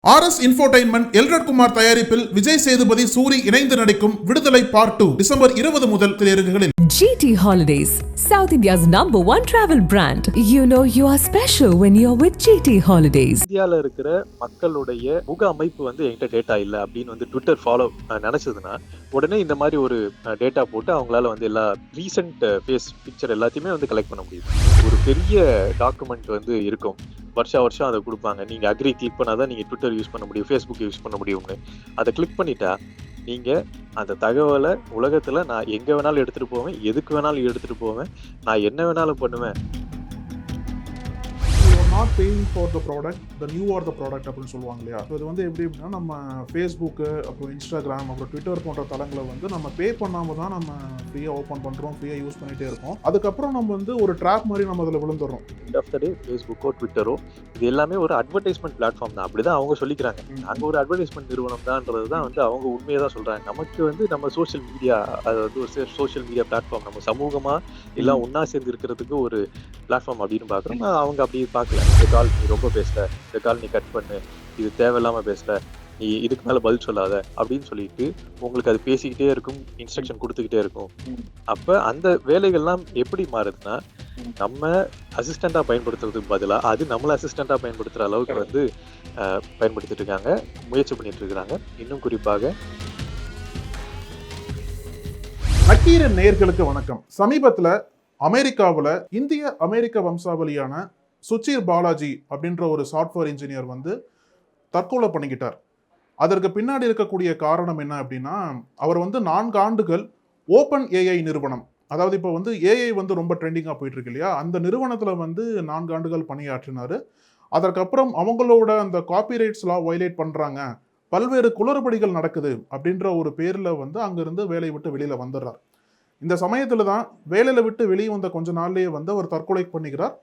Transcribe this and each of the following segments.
RS infotainment Elred Kumar தயாரிப்பில் விஜய் சேதுபதி சூரி இணைந்து நடிக்கும் விடுதலை பார்ட் 2 டிசம்பர் 20 முதல் திரையரங்குகளில். GT Holidays, South India's #1 travel brand. You know you are special when you're with GT Holidays. இந்தியாவில் இருக்கிற மக்களுடைய முக அமைப்பு என்கிட்ட டேட்டா இல்லை அப்படின்னு ட்விட்டர் ஃபாலோ நினைச்சதுன்னா உடனே இந்த மாதிரி ஒரு டேட்டா போட்டு அவங்களால எல்லா ரீசெண்ட் ஃபேஸ் பிக்சர் எல்லாத்தையுமே கலெக்ட் பண்ண முடியுது. ஒரு பெரிய டாக்குமெண்ட் இருக்கும், வருஷம் அதை கொடுப்பாங்க. நீங்க அக்ரி கிளிக் பண்ணாதான் நீங்க ட்விட்டர் யூஸ் பண்ண முடியும், ஃபேஸ்புக் யூஸ் பண்ண முடியும்னு. அதை கிளிக் பண்ணிட்டா நீங்க அந்த தகவலை உலகத்துல நான் எங்க வேணாலும் எடுத்துட்டு போவேன், எதுக்கு வேணாலும் எடுத்துட்டு போவேன், நான் என்ன வேணாலும் பண்ணுவேன். Not paying for the product, the new R the product அப்படின்னு சொல்லுவாங்க இல்லையா? ஸோ இது எப்படி அப்படின்னா, நம்ம ஃபேஸ்புக்கு, அப்புறம் இன்ஸ்டாகிராம், அப்புறம் ட்விட்டர் போன்ற தளங்களை நம்ம பே பண்ணாமல் தான் நம்ம ஃப்ரீயாக ஓப்பன் பண்ணுறோம், ஃப்ரீயாக யூஸ் பண்ணிகிட்டே இருக்கோம். அதுக்கப்புறம் நம்ம ஒரு ட்ராப் மாதிரி நம்ம அதில் விழுந்துடுறோம். எண்ட் ஆஃப் த டே ஃபேஸ்புக்கோ ட்விட்டரோ இது எல்லாமே ஒரு அட்வர்டைஸ்மெண்ட் பிளாட்ஃபார்ம் தான். அப்படிதான் அவங்க சொல்லிக்கிறாங்க. நாங்கள் ஒரு அட்வர்டைஸ்மெண்ட் நிறுவனம் தான்ன்றது தான் அவங்க உண்மையை தான் சொல்கிறாங்க. நமக்கு நம்ம சோஷியல் மீடியா, அது ஒரு சோஷியல் மீடியா பிளாட்ஃபார்ம், நம்ம சமூகமாக எல்லாம் ஒன்றா சேர்ந்து இருக்கிறதுக்கு ஒரு பிளாட்ஃபார்ம் அப்படின்னு பார்க்குறோம். அவங்க அப்படி பார்க்கல. இந்த கால் நீ ரொம்ப பேசுற, இந்த கால் நீ கட் பண்ணு, இது தேவையில்லாம பேசுற, நீ இதுக்கு மேல பதில் சொல்லாத அப்படின்னு சொல்லிட்டு உங்களுக்கு அது பேசிக்கிட்டே இருக்கும், இன்ஸ்ட்ரக்ஷன் கொடுத்துக்கிட்டே இருக்கும். அப்ப அந்த வேலைகள்லாம் எப்படி மாறுதுன்னா, நம்ம அசிஸ்டண்டா பயன்படுத்துறதுக்கு பதிலா அது நம்மள அசிஸ்டண்டா பயன்படுத்துற அளவுக்கு பயன்படுத்திட்டு இருக்காங்க, முயற்சி பண்ணிட்டு இருக்காங்க. இன்னும் குறிப்பாக நக்கீரன் நேயர்களுக்கு வணக்கம். சமீபத்துல அமெரிக்காவில் இந்திய அமெரிக்க வம்சாவளியான சுச்சீர் பாலாஜி அப்படின்ற ஒரு சாஃப்ட்வேர் இன்ஜினியர் தற்கொலை பண்ணிக்கிட்டார். அதற்கு பின்னாடி இருக்கக்கூடிய காரணம் என்ன அப்படின்னா, அவர் 4 ஆண்டுகள் ஓப்பன் ஏஐ நிறுவனம், அதாவது இப்போ ஏஐ ரொம்ப ட்ரெண்டிங்காக போயிட்டு இருக்கு இல்லையா, அந்த நிறுவனத்தில் 4 ஆண்டுகள் பணியாற்றினார். அதற்கப்புறம் அவங்களோட அந்த காப்பிரைட்ஸ் லா வயலேட் பண்ணுறாங்க, பல்வேறு குளறுபடிகள் நடக்குது அப்படின்ற ஒரு பேரில் அங்கிருந்து வேலையை விட்டு வெளியில் வந்துடுறார். இந்த சமயத்தில் தான் வேலையில் விட்டு வெளியே வந்த கொஞ்ச நாள்லேயே அவர் தற்கொலை பண்ணிக்கிறார்.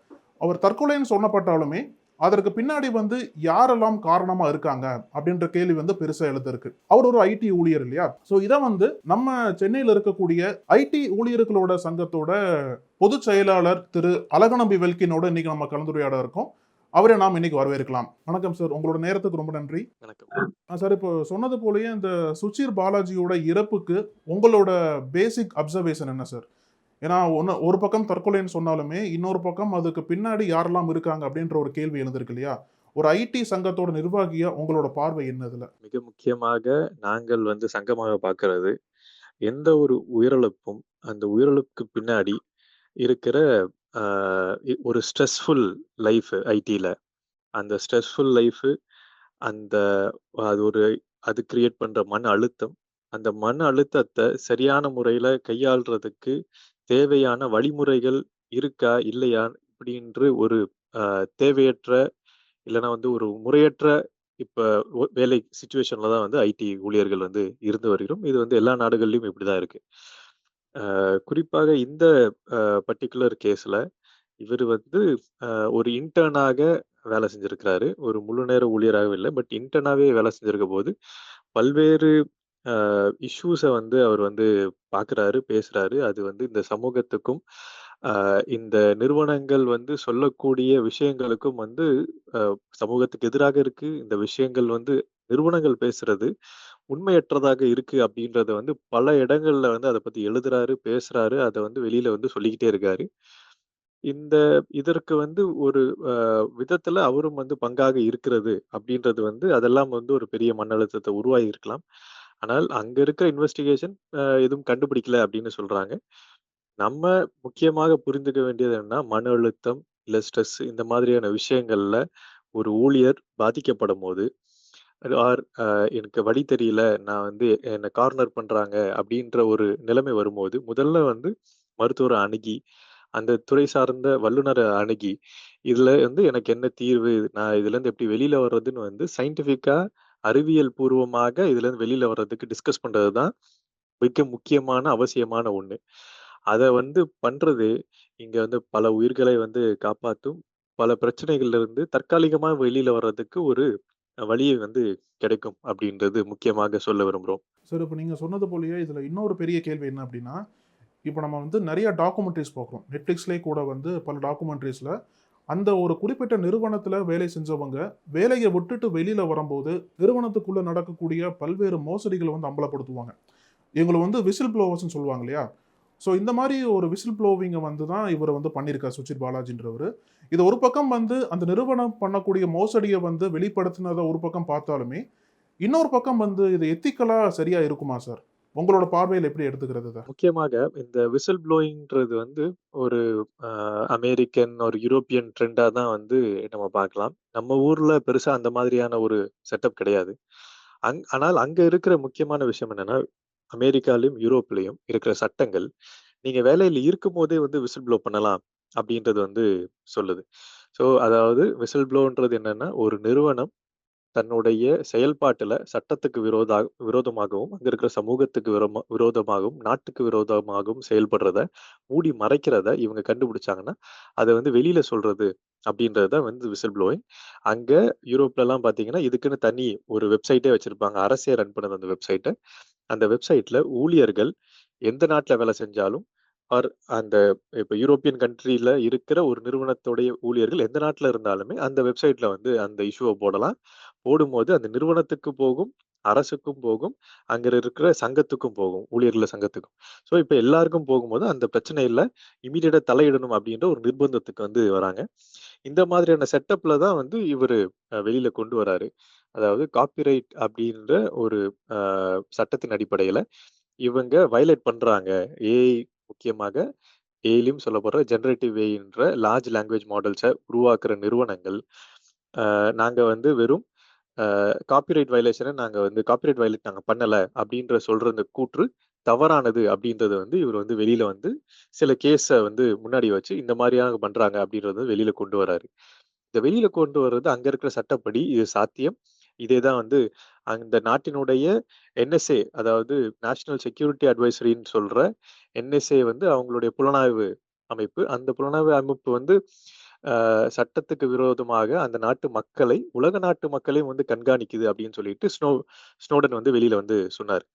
அவர் தற்கொலைன்னு சொன்னப்பட்டாலுமே அதற்கு பின்னாடி யாரெல்லாம் காரணமா இருக்காங்க அப்படின்ற கேள்வி பெருசா எழுதிருக்கு. அவர் ஒரு ஐடி ஊழியர் இல்லையா? ஸோ இதை நம்ம சென்னையில் இருக்கக்கூடிய ஐடி ஊழியர்களோட சங்கத்தோட பொதுச் செயலாளர் திரு அழகநம்பி வெல்கினோட இன்னைக்கு நம்ம கலந்துரையாட இருக்கோம். அவரை நாம் இன்னைக்கு வரவேற்கலாம். வணக்கம் சார், உங்களோட நேரத்துக்கு ரொம்ப நன்றி. சார், இப்போ சொன்னது போலயே இந்த சுச்சீர் பாலாஜியோட இறப்புக்கு உங்களோட பேசிக் அப்சர்வேஷன் என்ன சார்? ஏன்னா ஒரு பக்கம் தற்கொலைன்னு சொன்னாலுமே இன்னொரு பக்கம் அதுக்கு பின்னாடி யாரெல்லாம் இருக்காங்க அப்படின்ற ஒரு கேள்வி எழுந்திருக்கு இல்லையா? ஒரு ஐடி சங்கத்தோட நிர்வாகியா உங்களோட பார்வை என்னதுல? மிக முக்கியமாக நாங்கள் சங்கமாக பார்க்கிறது, எந்த ஒரு உயிரிழப்பும் அந்த உயிரிழப்புக்கு பின்னாடி இருக்கிற ஒரு ஸ்ட்ரெஸ்ஃபுல் லைஃப் ஐடியில், அந்த ஸ்ட்ரெஸ்ஃபுல் லைஃபு, அந்த அது கிரியேட் பண்ற மன அழுத்தம், அந்த மன அழுத்தத்தை சரியான முறையில் கையாளுறதுக்கு தேவையான வழிமுறைகள் இருக்கா இல்லையா அப்படின்ற ஒரு தேவையற்ற இல்லைன்னா ஒரு முறையற்ற இப்ப வேலை சிச்சுவேஷன்ல தான் ஐடி ஊழியர்கள் இருந்து வருகிறோம். இது எல்லா நாடுகள்லயும் இப்படிதான் இருக்கு. குறிப்பாக இந்த பர்டிகுலர் கேஸ்ல இவர் ஒரு இன்டர்னாக வேலை செஞ்சிருக்கிறாரு. ஒரு முழு நேர ஊழியராகவே இல்லை, பட் இன்டர்னாவே வேலை செஞ்சிருக்க போது பல்வேறு இஷ்யூஸை அவர் பார்க்குறாரு, பேசுறாரு. அது இந்த சமூகத்துக்கும் இந்த நிறுவனங்கள் சொல்லக்கூடிய விஷயங்களுக்கும் சமூகத்துக்கு எதிராக இருக்கு. இந்த விஷயங்கள் நிறுவனங்கள் பேசுறது உண்மையற்றதாக இருக்கு அப்படின்றத பல இடங்கள்ல அதை பத்தி எழுதுறாரு, பேசுறாரு. அதை வெளியில சொல்லிக்கிட்டே இருக்காரு. இதற்கு ஒரு விதத்துல அவரும் பங்காக இருக்கிறது அப்படின்றது அதெல்லாம் ஒரு பெரிய மன அழுத்தத்தை உருவாகி இருக்கலாம். ஆனால் அங்க இருக்கிற இன்வெஸ்டிகேஷன் எதுவும் கண்டுபிடிக்கல அப்படின்னு சொல்றாங்க. நம்ம முக்கியமாக புரிந்துக்க வேண்டியது என்னன்னா, மன அழுத்தம் இல்ல ஸ்ட்ரெஸ் இந்த மாதிரியான விஷயங்கள்ல ஒரு ஊழியர் பாதிக்கப்படும் போது, ஆர் எனக்கு வழி தெரியல, நான் என்னை கார்னர் பண்றாங்க அப்படின்ற ஒரு நிலைமை வரும்போது, முதல்ல மருத்துவரை அணுகி, அந்த துறை சார்ந்த வல்லுநரை அணுகி, இதுல எனக்கு என்ன தீர்வு, நான் இதுல இருந்து எப்படி வெளியில வர்றதுன்னு சயின்டிபிக்கா அறிவியல் பூர்வமாக இதுல இருந்து வெளியில வர்றதுக்கு டிஸ்கஸ் பண்றதுதான் மிக முக்கியமான அவசியமான ஒண்ணு. அத பண்றது இங்க பல உயிர்களை காப்பாத்தும். பல பிரச்சனைகள்ல இருந்து தற்காலிகமா வெளியில வர்றதுக்கு ஒரு வழியை கிடைக்கும் அப்படின்றது முக்கியமாக சொல்ல விரும்புறோம். சார், இப்போ நீங்க சொன்னது போலயே இதுல இன்னொரு பெரிய கேள்வி என்ன அப்படின்னா, இப்போ நம்ம நிறைய டாக்குமெண்ட்ரிஸ் பார்க்குறோம். நெட்ஃப்ளிக்ஸ்லேயே கூட பல டாக்குமெண்ட்ரிஸ்ல அந்த ஒரு குறிப்பிட்ட நிறுவனத்துல வேலை செஞ்சவங்க வேலையை விட்டுட்டு வெளியில வரும்போது நிறுவனத்துக்குள்ள நடக்கக்கூடிய பல்வேறு மோசடிகளை வந்து அம்பலப்படுத்துவாங்க. இவங்களை வந்து விசில் ப்ளோவர்ஸ்னு சொல்லுவாங்க இல்லையா? ஸோ இந்த மாதிரி ஒரு விசில் ப்ளோவிங்கை வந்து தான் இவர் வந்து பண்ணியிருக்கார் சுச்சிர் பாலாஜின்றவர். இது ஒரு பக்கம் வந்து அந்த நிறுவனம் பண்ணக்கூடிய மோசடியை வந்து வெளிப்படுத்தினதை ஒரு பக்கம் பார்த்தாலுமே, இன்னொரு பக்கம் வந்து இது எத்திக்கலா சரியா இருக்குமா சார்? உங்களோட பார்வையில் எப்படி எடுத்துக்கிறது இதை? முக்கியமாக இந்த விசில் ப்ளோயிங்ன்றது வந்து ஒரு அமெரிக்கன், ஒரு யூரோப்பியன் ட்ரெண்டா தான் வந்து நம்ம பார்க்கலாம். நம்ம ஊர்ல பெருசா அந்த மாதிரியான ஒரு செட்டப் கிடையாது. ஆனால் அங்க இருக்கிற முக்கியமான விஷயம் என்னன்னா, அமெரிக்காலயும், யூரோப்லயும் இருக்கிற சட்டங்கள், நீங்க வேலையில இருக்கும்போதே வந்து விசில் ப்ளோ பண்ணலாம் அப்படின்றது வந்து சொல்லுது. ஸோ அதாவது விசில் ப்ளோன்றது என்னன்னா, ஒரு நிறுவனம் தன்னுடைய செயல்பாட்டுல சட்டத்துக்கு விரோதமாகவும், அங்க இருக்கிற சமூகத்துக்கு விரோதமாகவும், நாட்டுக்கு விரோதமாகவும் செயல்படுறத, மூடி மறைக்கிறத இவங்க கண்டுபிடிச்சாங்கன்னா, அத வந்து வெளியில சொல்றது அப்படின்றது தான் வந்து விசில் ப்ளோயிங். அங்க யூரோப்லலாம் பார்த்தீங்கன்னா, இதுக்குன்னு தனி ஒரு வெப்சைட்டே வச்சிருப்பாங்க. அரசே ரன் பண்ணுது அந்த வெப்சைட்ட. அந்த வெப்சைட்ல ஊழியர்கள் எந்த நாட்டுல வேலை செஞ்சாலும், ஆர் அந்த இப்ப யூரோப்பியன் கண்ட்ரில இருக்கிற ஒரு நிறுவனத்துடைய ஊழியர்கள் எந்த நாட்டுல இருந்தாலுமே, அந்த வெப்சைட்ல வந்து அந்த இஷ்யூவ போடலாம். போடும்போது அந்த நிறுவனத்துக்கு போகும், அரசுக்கும் போகும், அங்க இருக்கிற சங்கத்துக்கும் போகும், ஊழியர்கள் சங்கத்துக்கும். ஸோ இப்ப எல்லாருக்கும் போகும்போது அந்த பிரச்சனையில இம்மீடியட்டா தலையிடணும் அப்படின்ற ஒரு நிர்பந்தத்துக்கு வந்து வராங்க. இந்த மாதிரியான செட்டப்ல தான் வந்து இவரு வெளியில கொண்டு வராரு. அதாவது காப்பிரைட் அப்படின்ற ஒரு அ சட்டத்தின் அடிப்படையில இவங்க வயலேட் பண்றாங்க. ஏஐ முக்கியமாக ஏஐலயும் சொல்லப்படுற ஜெனரேட்டிவ் ஏஐன்ற லார்ஜ் லாங்குவேஜ் மாடல்ஸ உருவாக்குற நிறுவனங்கள், நாங்க வந்து வெறும் காப்பிரைட் வயலேஷன நாங்க வந்து காப்பிரைட் வயலேட் நாங்க பண்ணல அப்படின்ற சொல்ற அந்த கூற்று தவறானது அப்படின்றத வந்து இவர் வந்து வெளியில வந்து சில கேஸ வந்து முன்னாடி வச்சு இந்த மாதிரியாக பண்றாங்க அப்படின்றத வெளியில கொண்டு வராரு. இத வெளியில கொண்டு வர்றது அங்க இருக்கிற சட்டப்படி இது சாத்தியம். இதேதான் வந்து அந்த நாட்டினுடைய என்எஸ்ஏ அதாவது நேஷனல் செக்யூரிட்டி அட்வைசரின்னு சொல்ற என்எஸ்ஏ வந்து அவங்களுடைய புலனாய்வு அமைப்பு. அந்த புலனாய்வு அமைப்பு வந்து சட்டத்துக்கு விரோதமாக அந்த நாட்டு மக்களை, உலக நாட்டு மக்களையும் வந்து கண்காணிக்குது அப்படின்னு சொல்லிட்டு ஸ்னோடன் வந்து வெளியில வந்து சொன்னாரு.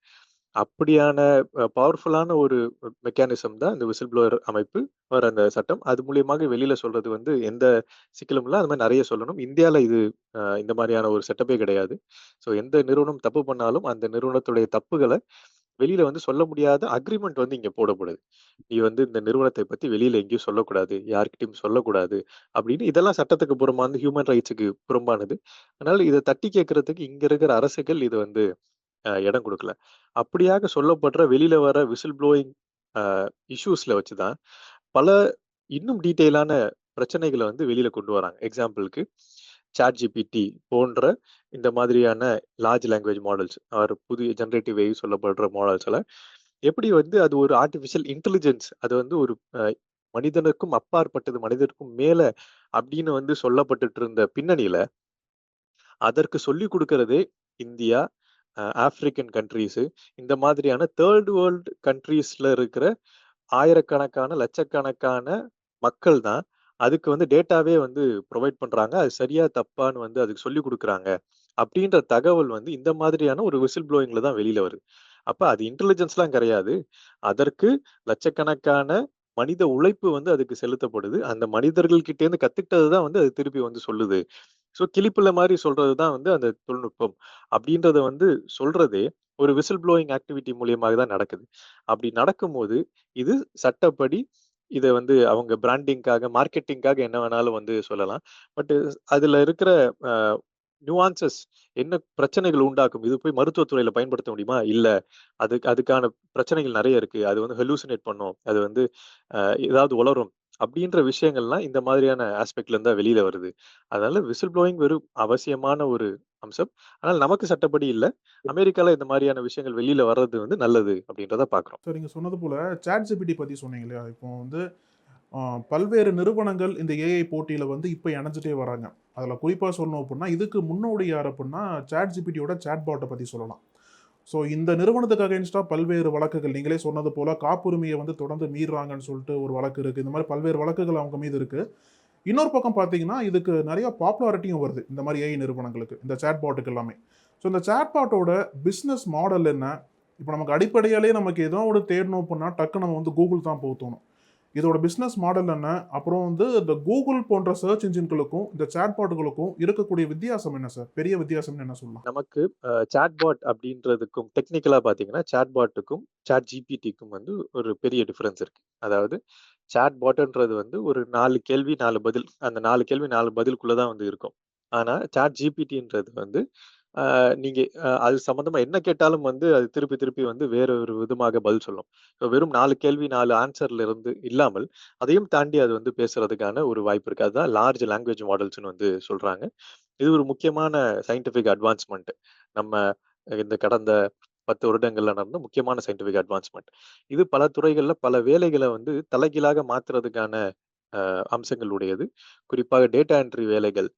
அப்படியான பவர்ஃபுல்லான ஒரு மெக்கானிசம் தான் இந்த விசில் ப்ளோயர் அமைப்பு, அந்த சட்டம். அது மூலியமாக வெளியில சொல்றது வந்து எந்த சிக்கலும் இல்ல. அது மாரி நெறைய சொல்லணும். இந்தியால இது இந்த மாரியான ஒரு செட்டப்பே கிடையாது. ஸோ எந்த நிறுவனம் தப்பு பண்ணாலும், அந்த நிறுவனத்துடைய தப்புகள வெளியில வந்து சொல்ல முடியாத அக்ரீமெண்ட் வந்து இங்க போடப்படுது. நீ வந்து இந்த நிறுவனத்தை பத்தி வெளியில எங்கேயும் சொல்லக்கூடாது. யார்கிட்டயும் சொல்லக்கூடாது. அப்படின்னு இதெல்லாம் சட்டத்துக்கு புறம்பானது, ஹியூமன் ரைட்ஸ்க்கு புறம்பானது. அதனால இத தட்டி கேட்கறதுக்கு இங்க இருக்கிற அரசுகள் இது வந்து இடம் குடுக்கல. அப்படியாக சொல்லப்படுற வெளியில வர விசில் ப்ளோயிங் அ இஷ்யூஸ்ல வச்சு தான் பல இன்னும் டீட்டெயிலான பிரச்சனைகள வந்து வெளியில கொண்டு வராங்க. எக்ஸாம்பிள்க்கு ChatGPT போன்ற இந்த மாதிரியான லார்ஜ் லாங்குவேஜ் மாடல்ஸ் ஆர் புதிய ஜெனரேட்டிவ் ஏஐ சொல்லப்படுற மாடல்ஸ்ல எப்படி வந்து அது ஒரு ஆர்டிஃபிஷியல் இன்டெலிஜென்ஸ் அது வந்து ஒரு மனிதனுக்கும் அப்பாற்பட்டது, மனிதனுக்கும் மேல அப்படின்னு வந்து சொல்லப்பட்டுட்டு இருந்த பின்னணியில, அதற்கு சொல்லிக் குடுக்கிறதே இந்தியா, ஆப்பிரிக்கன் கண்ட்ரீஸ் இந்த மாதிரியான தேர்ட் வேர்ல்ட் கண்ட்ரீஸ்ல இருக்கிற ஆயிரக்கணக்கான, லட்சக்கணக்கான மக்கள் தான் அதுக்கு வந்து டேட்டாவே வந்து ப்ரொவைட் பண்றாங்க. அது சரியா, தப்பான்னு வந்து அதுக்கு சொல்லிக் குடுக்குறாங்க. அப்படின்ற தகவல் வந்து இந்த மாதிரியான ஒரு விசில் ப்ளோயிங்ல தான் வெளியில வருது. அப்ப அது இன்டெலிஜென்ஸ்லாம் கிடையாது. அதற்கு லட்சக்கணக்கான மனித உழைப்பு வந்து அதுக்கு செலுத்தப்படுது. அந்த மனிதர்கள் கிட்டேருந்து கத்துக்கிட்டது தான் வந்து அது திருப்பி வந்து சொல்லுது. ஸோ கிளிப்புள்ள மாரி சொல்றது தான் வந்து அந்த தொழில்நுட்பம். அப்படின்றத வந்து சொல்றதே ஒரு விசில் ப்ளோயிங் ஆக்டிவிட்டி மூலியமாக தான் நடக்குது. அப்படி நடக்கும்போது, இது சட்டப்படி இத வந்து அவங்க பிராண்டிங்க்காக, மார்க்கெட்டிங்க்காக என்ன வேணாலும் வந்து சொல்லலாம். பட் அதுல இருக்கிற அ நுவான்சஸ் என்ன பிரச்சனைகள் உண்டாக்கும்? இது போய் மருத்துவத் துறையில பயன்படுத்த முடியுமா? இல்ல. அதுக்கான பிரச்சனைகள் நெறைய இருக்கு. அது வந்து ஹலூசினேட் பண்ணும். அது வந்து அ ஏதாவது உளறும். அப்படின்ற விஷயங்கள்லாம் இந்த மாதிரியான ஆஸ்பெக்ட்ல இருந்து தான் வெளியில வருது. அதனால விசில் ப்ளோயிங் வெறும் அவசியமான ஒரு அம்சம். ஆனால் நமக்கு சட்டப்படி இல்ல. அமெரிக்கால இந்த மாரியான விஷயங்கள் வெளியில வர்றது வந்து நல்லது அப்படின்றத பார்க்கிறோம். சார், நீங்க சொன்னது போல ChatGPT பத்தி சொன்னீங்க இல்லையா? இப்போ வந்து ஆ, பல்வேறு நிறுவனங்கள் இந்த ஏஐ போட்டியில வந்து இப்ப இணைஞ்சுட்டே வராங்க. அதுல குறிப்பா சொல்லணும் அப்புட்ன்னா, இதுக்கு முன்னோடி யார் அப்புட்ன்னா, ChatGPTயோட சாட்பாட்ட பத்தி சொல்லலாம். ஸோ இந்த நிறுவனத்துக்கு அகைன்ஸ்டா பல்வேறு வழக்குகள் நீங்களே சொன்னது போல காப்புரிமைய வந்து தொடர்ந்து மீறுறாங்கன்னு சொல்லிட்டு ஒரு வழக்கு இருக்கு. இந்த மாரி பல்வேறு வழக்குகள் அவங்க மீது இருக்கு. இன்னொரு பக்கம் பார்த்தீங்கன்னா, இதுக்கு நெறைய பாப்புலாரிட்டியும் வருது. இந்த மாரி ஏஐ நிறுவனங்களுக்கு. இந்த சாட்பாட்டுக்கு எல்லாமே. ஸோ இந்த சாட்பாட்டோட பிசினஸ் மாடல் என்ன? இப்ப நமக்கு அடிப்படையாலே நமக்கு ஏதோ ஒண்ணு தேடணும் அப்புட்ன்னா, டக்குனு நம்ம வந்து Google தான் போ தோணும். இதோட பிசினஸ் மாடல் என்ன, அப்புறம் வந்து இந்த கூகுள் போன்ற சர்ச் இன்ஜின்களுக்கும் இந்த சாட்பாட்டுகளுக்கும் இருக்கக்கூடிய வித்தியாசம் என்ன சார்? பெரிய வித்தியாசம்னு என்ன சொல்லலாம்? நமக்கு சாட்பாட் அப்படின்றதுக்கும் டெக்னிக்கலா பார்த்தீங்கன்னா, சாட்பாட்டுக்கும், சாட் ஜிபிடிக்கும் வந்து ஒரு பெரிய டிஃபரன்ஸ் இருக்கு. அதாவது சாட்பாட்ன்றது வந்து ஒரு 4 கேள்வி 4 பதில். அந்த 4 கேள்வி 4 பதிலுக்குள்ள தான் வந்து இருக்கும். ஆனா சாட் ஜிபிடின்றது வந்து நீங்க அது சம்மந்தமா என்ன கேட்டாலும் வந்து அது திருப்பி திருப்பி வந்து வேற ஒரு விதமாக பதில் சொல்லும். வெறும் 4 கேள்வி 4 ஆன்சர்ல இருந்து இல்லாமல், அதையும் தாண்டி அது வந்து பேசுறதுக்கான ஒரு வாய்ப்பு இருக்கு. அதுதான் லார்ஜ் லாங்குவேஜ் மாடல்ஸ்ன்னு வந்து சொல்றாங்க. இது ஒரு முக்கியமான சயின்டிஃபிக் அட்வான்ஸ்மென்ட். நம்ம இந்த கடந்த 10 வருடங்கள்ல நடந்த முக்கியமான சயின்டிஃபிக் அட்வான்ஸ்மென்ட். இது பல துறைகள்ல பல வேலைகள வந்து தலைகீழாக மாத்துறதுக்கான அம்சங்கள் உடையது. குறிப்பாக டேட்டா என்ட்ரி வேலைகள்,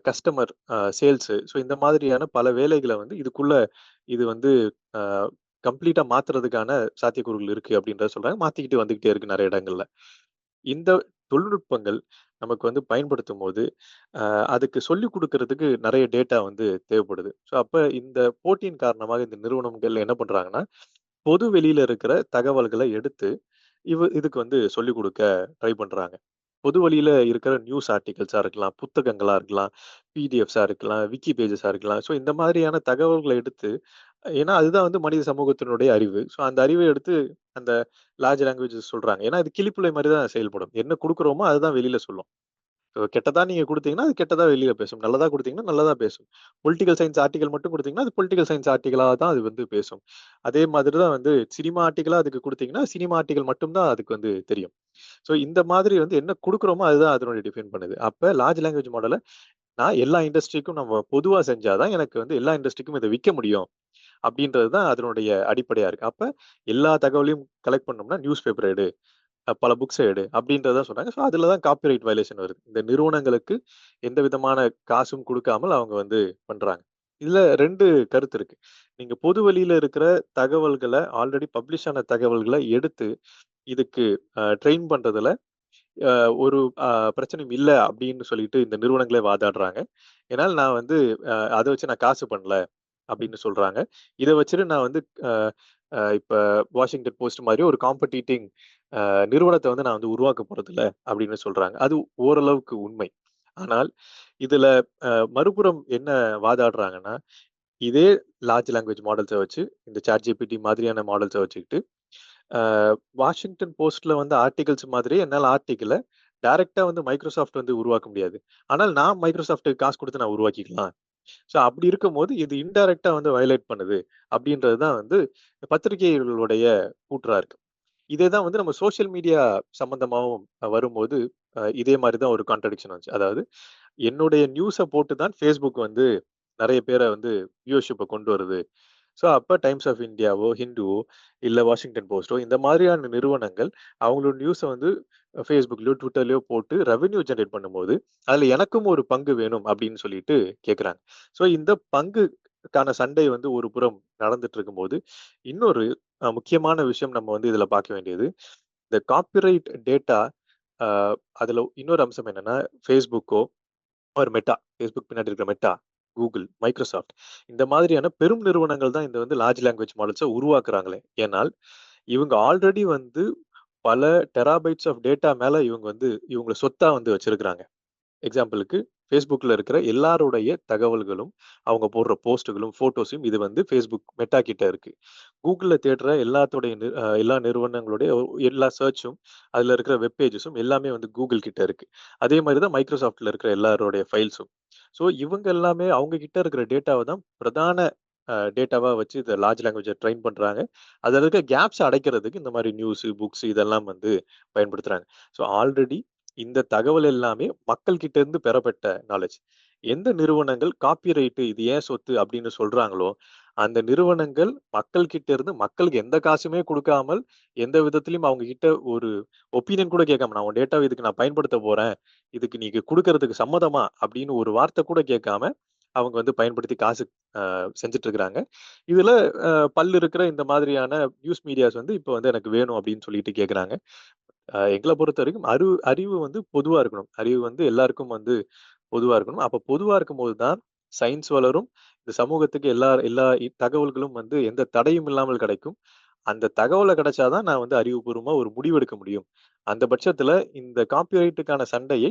கஸ்டமர் சேல்ஸ், ஸோ இந்த மாதிரியான பல வேலைகள வந்து இதுக்குள்ள இது வந்து அ கம்ப்ளீட்டா மாத்துறதுக்கான சாத்தியக்கூறுகள் இருக்கு அப்படின்றத சொல்றாங்க. மாத்திக்கிட்டு வந்துகிட்டே இருக்கு நெறைய இடங்கள்ல. இந்த தொழில்நுட்பங்கள் நமக்கு வந்து பயன்படுத்தும்போது, அதுக்கு சொல்லிக் குடுக்குறதுக்கு நெறைய டேட்டா வந்து தேவைப்படுது. ஸோ அப்ப இந்த போட்டியின் காரணமாக இந்த நிறுவனங்கள் என்ன பண்றாங்கன்னா, பொது வெளியில இருக்கிற தகவல்கள எடுத்து இதுக்கு வந்து சொல்லிக் குடுக்க ட்ரை பண்றாங்க. பொது வழியில இருக்கிற நியூஸ் ஆர்டிகிள்ஸா இருக்கலாம், புத்தகங்களா இருக்கலாம், பிடிஎஃப்ஸா இருக்கலாம், விக்கி பேஜஸா இருக்கலாம். ஸோ இந்த மாதிரியான தகவல்கள எடுத்து ஏன்னா அதுதான் வந்து மனித சமூகத்தினுடைய அறிவு. ஸோ அந்த அறிவ எடுத்து அந்த லார்ஜ் லாங்குவேஜஸ் சொல்றாங்க. ஏன்னா இது கிளிப்புள்ளை மாரி தான் செயல்படும். என்ன குடுக்குறோமோ அதுதான் வெளியில சொல்லும். கெட்டதா நீங்க குடுத்தீங்கன்னா, அது கெட்டதா வெளியில பேசும். நல்லதா குடுத்தீங்கன்னா, நல்லதா பேசும். பொலிட்டிக்கல் சயன்ஸ் ஆர்டிகிள் மட்டும் குடுத்தீங்கன்னா, அது பொலிட்டிக்கல் சயன்ஸ் ஆர்டிகிளா தான் அது வந்து பேசும். அதே மாதிரி தான் வந்து சினிமா ஆர்டிகிளா அதுக்கு குடுத்தீங்கன்னா, சினிமா ஆர்டிகிள் மட்டும் தான் அதுக்கு வந்து தெரியும். ஸோ இந்த மாதிரி வந்து என்ன குடுக்குறோமோ, அதுதான் அதனுடைய டிஃபைன் பண்ணுது. அப்ப லார்ஜ் லாங்குவேஜ் மாடல நான் எல்லா இண்டஸ்ட்ரிக்கும் நம்ம பொதுவா செஞ்சா தான் எனக்கு வந்து எல்லா இண்டஸ்ட்ரிக்கும் இத விக்க முடியும். அப்படின்றது தான் அதனுடைய அடிப்படையா இருக்கு. அப்ப எல்லா தகவலையும் கலெக்ட் பண்ணோம்னா, நியூஸ் பேப்பர் எடு. பல புக்ஸ எடு அப்படின்றத சொன்னாங்க. ஸோ அதுல தான் காப்பிரைட் வயலேஷன் வருது. இந்த நிறுவனங்களுக்கு எந்த விதமான காசும் குடுக்காமல் அவங்க வந்து பண்றாங்க. இதுல 2 கருத்து இருக்கு. நீங்க பொது வெளியில இருக்கிற தகவல்கள ஆல்ரெடி பப்ளிஷ் ஆன தகவல்கள எடுத்து இதுக்கு ட்ரெயின் பண்றதுல அ ஒரு பிரச்சனையும் இல்ல அப்படின்னு சொல்லிட்டு இந்த நிறுவனங்களே வாதாடுறாங்க. ஏனால் நான் வந்து அத வச்சு நான் காசு பண்ணல அப்படின்னு சொல்றாங்க. இத வச்சுட்டு நான் வந்து அ அ இப்ப வாஷிங்டன் போஸ்ட் மாரி ஒரு காம்படிட்டிங் நிறுவனத்த வந்து நான் வந்து உருவாக்க போறதில்ல அப்படின்னு சொல்றாங்க. அது ஓரளவுக்கு உண்மை. ஆனால் இதுல மறுபுறம் என்ன வாதாடுறாங்கன்னா, இதே லார்ஜ் லாங்குவேஜ் மாடல்ஸ வச்சு இந்த ChatGPT மாதிரியான மாடல்ஸ வச்சுக்கிட்டு, அ வாஷிங்டன் போஸ்ட்ல வந்து ஆர்டிகிள்ஸ் மாதிரியே என்னால ஆர்டிகிள டைரக்ட்டா வந்து மைக்ரோசாஃப்ட் வந்து உருவாக்க முடியாது. ஆனால் நான் மைக்ரோசாஃப்ட்க்கு காசு குடுத்து நான் உருவாக்கிக்கலாம். ஸோ அப்படி இருக்கும்போது இது இன்டைரக்ட்டா வந்து வயலேட் பண்ணுது அப்படின்றது தான் வந்து பத்திரிகைகளுடைய கூற்றா இருக்கு. இதே தான் வந்து நம்ம சோசியல் மீடியா சம்பந்தமாவும் வரும்போது, இதே மாரி தான் ஒரு கான்ட்ரடிக்ஷன் வந்துச்சு. அதாவது என்னுடைய நியூஸ போட்டு தான் Facebook வந்து நெறைய பேர வந்து வியூவர்ஷிப்ப கொண்டு வருது. ஸோ அப்ப டைம்ஸ் ஆஃப் இந்தியாவோ, ஹிந்துவோ, இல்ல வாஷிங்டன் போஸ்டோ இந்த மாதிரியான நிறுவனங்கள் அவங்களோட நியூஸ வந்து Facebookலயோ, Twitterலயோ போட்டு ரெவென்யூ ஜெனரேட் பண்ணும்போது, அதுல எனக்கும் ஒரு பங்கு வேணும் அப்படின்னு சொல்லிட்டு கேட்கறாங்க. ஸோ இந்த பங்குக்கான சண்டை வந்து ஒரு புறம் நடந்துட்டு இருக்கும்போது, இன்னொரு முக்கியமான விஷயம் நம்ம வந்து இதுல பார்க்க வேண்டியது, இந்த காப்பிரைட் டேட்டா அ அதுல இன்னொரு அம்சம் என்னன்னா, Facebookஓ ஒரு மெட்டா, Facebook பின்னாடி இருக்கிற மெட்டா, Google, Microsoft இந்த மாதிரியான பெரும் நிறுவனங்கள் தான் இந்த வந்து லார்ஜ் லாங்குவேஜ் மாடல்ஸ உருவாக்குறாங்களே. ஏனால், இவங்க ஆல்ரெடி வந்து பல டெராபைட்ஸ் ஆஃப் டேட்டா மேல இவங்க வந்து இவங்கள சொத்தா வந்து வச்சிருக்கிறாங்க. எக்ஸாம்பிளுக்கு Facebookல இருக்கிற எல்லாருடைய தகவல்களும், அவங்க போடுற போஸ்ட்டுகளும், ஃபோட்டோஸையும் இது வந்து Facebook மெட்டா கிட்ட இருக்கு. Googleல தேடுற எல்லாத்துடைய எல்லா நிறுவனங்களுடைய எல்லா சர்ச்சும், அதுல இருக்கிற வெப் பேஜஸும் எல்லாமே வந்து Google கிட்ட இருக்கு. அதே மாரி தான் Microsoftல இருக்கிற எல்லாருடைய ஃபைல்ஸும். ஸோ இவங்க எல்லாமே அவங்க கிட்ட இருக்கிற டேட்டாவ தான் பிரதான டேட்டாவா வச்சு இந்த லார்ஜ் லாங்குவேஜ ட்ரெயின் பண்றாங்க. அதுல இருக்க கேப்ஸ அடைக்கிறதுக்கு இந்த மாரி நியூஸ், புக்ஸ் இதெல்லாம் வந்து பயன்படுத்துறாங்க. ஸோ ஆல்ரெடி இந்த தகவல் எல்லாமே மக்கள் கிட்ட இருந்து பெறப்பட்ட நாலேட்ஜ். எந்த நிறுவனங்கள் காப்பிரைட் இது ஏன் சொத்து அப்படின்னு சொல்றாங்களோ, அந்த நிறுவனங்கள் மக்கள் கிட்ட இருந்து மக்களுக்கு எந்த காசுமே குடுக்காமல், எந்த விதத்திலயும் அவங்க கிட்ட ஒரு ஒப்பீனியன் கூட கேட்காம, "நான் உன் டேட்டாவ இதுக்கு நான் பயன்படுத்த போறேன். இதுக்கு நீங்க குடுக்கறதுக்கு சம்மதமா?" அப்படின்னு ஒரு வார்த்தை கூட கேட்காம, அவங்க வந்து பயன்படுத்தி காசு செஞ்சுட்டு இருக்கிறாங்க. இதுல பல்லு இருக்கிற இந்த மாதிரியான நியூஸ் மீடியாஸ் வந்து இப்ப வந்து எனக்கு வேணும் அப்படின்னு சொல்லிட்டு கேட்கறாங்க. எங்கள பொறுத்தவரைக்கும் அறிவு வந்து பொதுவா இருக்கணும். அறிவு வந்து எல்லாருக்கும் வந்து பொதுவா இருக்கணும். அப்ப பொதுவா இருக்கும்போது தான் சயின்ஸ் வளரும். இந்த சமூகத்துக்கு எல்லா எல்லா தகவல்களும் வந்து எந்த தடையும் இல்லாமல் கிடைக்கும். அந்த தகவல கிடைச்சா தான் நான் வந்து அறிவுபூர்வமா ஒரு முடிவெடுக்க முடியும். அந்த பட்சத்துல இந்த காப்பிரைட்டுக்கான சண்டையை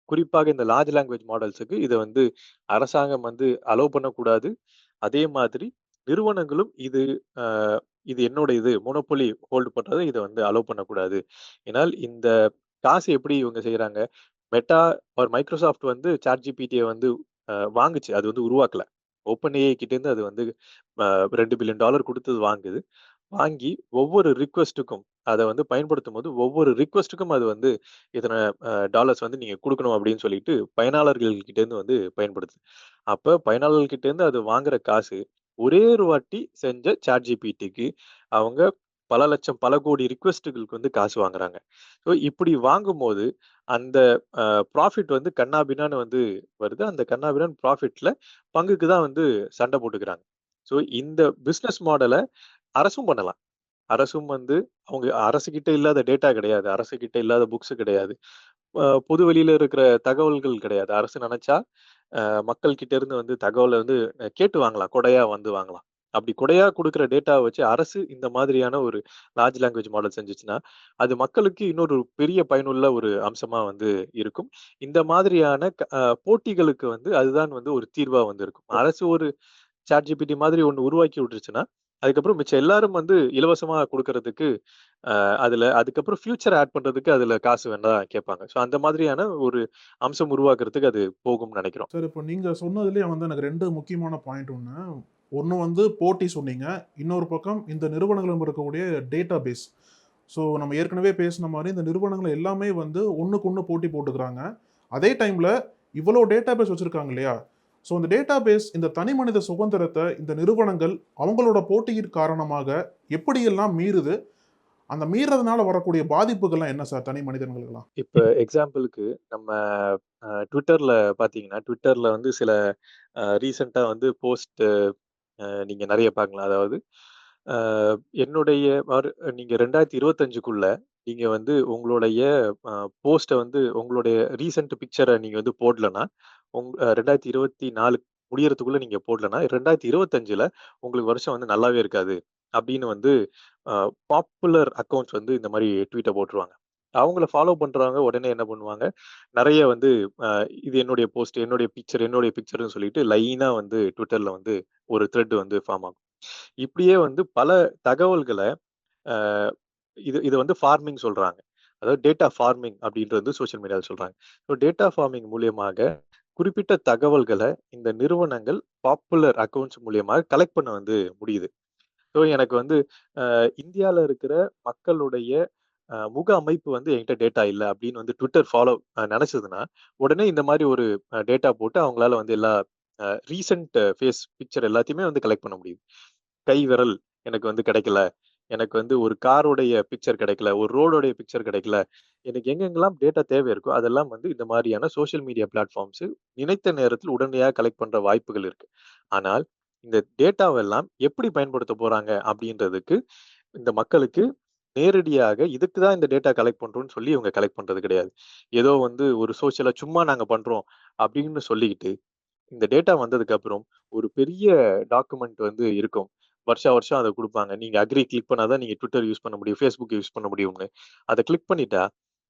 குறிப்பாக இந்த லார்ஜ் லாங்குவேஜ் மாடல்ஸுக்கு இத வந்து அரசாங்கம் வந்து அலோவ் பண்ணக்கூடாது. அதே மாதிரி நிறுவனங்களும் அ இது என்னோட இது மோனோபோலி ஹோல்ட் பண்றத இத வந்து அலோவ் பண்ணக்கூடாது. ஏனால் இந்த காசு எப்படி இவங்க செய்றாங்க? மெட்டா மைக்ரோசாஃப்ட் வந்து ChatGPTய வந்து வாங்குச்சு. அது வந்து உருவாக்கல. ஓப்பன் ஏஐ கிட்டேருந்து அது வந்து $2 பில்லியன் குடுத்து வாங்குது. வாங்கி ஒவ்வொரு ரிக்வெஸ்ட்டுக்கும் அத வந்து பயன்படுத்தும்போது, ஒவ்வொரு ரிக்வெஸ்ட்டுக்கும் அது வந்து இத்தன டாலர்ஸ் வந்து நீங்க குடுக்கணும் அப்படின்னு சொல்லிட்டு பயனாளர்கள் கிட்டேருந்து வந்து பயன்படுத்துது. அப்ப பயனாளர்கள் கிட்டேருந்து அது வாங்குற காசு, ஒரே ஒரு வாட்டி செஞ்ச ChatGPTக்கு அவங்க பல லட்சம், பல கோடி ரிக்வெஸ்ட்டுகளுக்கு வந்து காசு வாங்குறாங்க. ஸோ இப்படி வாங்கும்போது, அந்த அ ப்ராஃபிட் வந்து கன்னாபின்னான்னு வந்து வருது. அந்த கன்னாபின்னான்னு ப்ராஃபிட்ல பங்குக்கு தான் வந்து சண்டை போட்டுக்கிறாங்க. ஸோ இந்த பிசினஸ் மாடல அரசும் பண்ணலாம். அரசும் வந்து அவங்க அரசுகிட்ட இல்லாத டேட்டா கிடையாது. அரசுகிட்ட இல்லாத புக்ஸ் கிடையாது. பொது வெளியில இருக்கிற தகவல்கள் கிடையாது. அரசு நெனச்சா, அ மக்கள் கிட்ட இருந்து வந்து தகவல வந்து கேட்டு வாங்கலாம். கொடையா வந்து வாங்கலாம். அப்படி கொடையா குடுக்குற டேட்டாவ வச்சு அரசு இந்த மாதிரியான ஒரு லார்ஜ் லாங்குவேஜ் மாடல் செஞ்சுச்சுன்னா, அது மக்களுக்கு இன்னொரு பெரிய பயனுள்ள ஒரு அம்சமா வந்து இருக்கும். இந்த மாதிரியான போட்டிகளுக்கு வந்து அதுதான் வந்து ஒரு தீர்வா வந்து இருக்கும். அரசு ஒரு ChatGPT மாதிரி ஒண்ணு உருவாக்கி விட்டுருச்சுன்னா, அதுக்கப்புறம் மிச்சம் எல்லாரும் வந்து இலவசமா குடுக்கறதுக்கு, அதுல அதுக்கப்புறம் ஃபியூச்சர் ஆட் பண்றதுக்கு அதுல காசு வேணா கேட்பாங்க. ஸோ அந்த மாதிரியான ஒரு அம்சம் உருவாக்குறதுக்கு அது போகும்னு நெனைக்கிறோம். சார், இப்போ நீங்க சொன்னதிலயே வந்து எனக்கு 2 முக்கியமான பாயிண்ட் ஒண்ணு. ஒண்ணு வந்து போட்டி சொன்னீங்க. இன்னொரு பக்கம் இந்த நிறுவனங்களிடம் இருக்கக்கூடிய டேட்டாபேஸ். ஸோ நம்ம ஏற்கனவே பேசின மாரி இந்த நிறுவனங்கள் எல்லாமே வந்து ஒண்ணுக்கு ஒண்ணு போட்டி போட்டுக்கிறாங்க. அதே டைம்ல இவ்வளோ டேட்டாபேஸ் வச்சிருக்காங்க இல்லையா? ஸோ இந்த டேட்டாபேஸ் இந்த தனி மனித சுதந்திரத்த இந்த நிறுவனங்கள் அவங்களோட போட்டியின் காரணமாக எப்படியெல்லாம் மீறுது? அந்த மீறதுனால வரக்கூடிய பாதிப்புகள்லாம் என்ன சார் தனி மனிதர்களுக்கெல்லாம்? இப்ப எக்ஸாம்பிளுக்கு நம்ம Twitterல பார்த்தீங்கன்னா, Twitterல வந்து சில ரீசென்ட்டா வந்து போஸ்ட் நீங்க நெறைய பார்க்கலாம். அதாவது அ என்னுடைய நீங்க 2025க்குள்ள நீங்க வந்து உங்களுடைய அ போஸ்ட்ட வந்து உங்களுடைய ரீசென்ட் பிக்சர நீங்க வந்து போடலன்னா, 2024 முடியறதுக்குள்ள நீங்க போடலன்னா, 2025ல உங்களுக்கு வருஷம் வந்து நல்லாவே இருக்காது. அப்படின்னு வந்து அ பாப்புலர் அக்கவுண்ட்ஸ் வந்து இந்த மாரி ட்வீட்ட போட்டுருவாங்க. அவங்கள ஃபாலோ பண்றவங்க உடனே என்ன பண்ணுவாங்க, நெறைய வந்து அ இது என்னுடைய பிக்சர்ன்னு சொல்லிட்டு லைனா வந்து Twitterல வந்து ஒரு த்ரெட் வந்து ஃபார்ம் ஆகும். இப்படியே வந்து பல தகவல்கள அ இது இத வந்து ஃபார்மிங் சொல்றாங்க. அதாவது டேட்டா ஃபார்மிங் அப்படின்றது சோசியல் மீடியால சொல்றாங்க. ஸோ டேட்டா ஃபார்மிங் மூலியமாக குறிப்பிட்ட தகவல்கள இந்த நிறுவனங்கள் பாப்புலர் அக்கவுண்ட்ஸ் மூலியமா கலெக்ட் பண்ண வந்து முடியுது. ஸோ எனக்கு வந்து இந்தியால இருக்கிற மக்களுடைய முக அமைப்பு வந்து என்கிட்ட டேட்டா இல்ல அப்படின்னு வந்து Twitter ஃபாலோ நெனச்சதுன்னா, உடனே இந்த மாரி ஒரு டேட்டா போட்டு அவங்களால வந்து எல்லா ரீசென்ட் ஃபேஸ் பிக்சர் எல்லாத்தையுமே வந்து கலெக்ட் பண்ண முடியுது. கை விரல் எனக்கு வந்து கிடைக்கல. எனக்கு வந்து ஒரு காரோடைய பிக்சர் கிடைக்கல. ஒரு ரோடோடைய பிக்சர் கிடைக்கல. எனக்கு எங்கெங்கெல்லாம் டேட்டா தேவை இருக்கோ, அதெல்லாம் வந்து இந்த மாரியான சோசியல் மீடியா பிளாட்ஃபார்ம்ஸ் நினைத்த நேரத்தில் உடனடியாக கலெக்ட் பண்ற வாய்ப்புகள் இருக்கு. ஆனால் இந்த டேட்டாவெல்லாம் எப்படி பயன்படுத்த போறாங்க அப்படின்றதுக்கு இந்த மக்களுக்கு நேரடியாக இதுக்கு தான் இந்த டேட்டா கலெக்ட் பண்றோம்னு சொல்லி இவங்க கலெக்ட் பண்றது கிடையாது. ஏதோ வந்து ஒரு சோஷியலா சும்மா நாங்க பண்றோம் அப்படின்னு சொல்லிக்கிட்டு இந்த டேட்டா வந்ததுக்கு அப்புறம் ஒரு பெரிய டாக்குமெண்ட் வந்து இருக்கும். வருஷா வருஷம் அத குடுப்பாங்க. நீங்க அக்ரி கிளிக் பண்ணா தான் நீங்க Twitter யூஸ் பண்ண முடியும், Facebook யூஸ் பண்ண முடியும்னு. அத கிளிக் பண்ணிட்டா,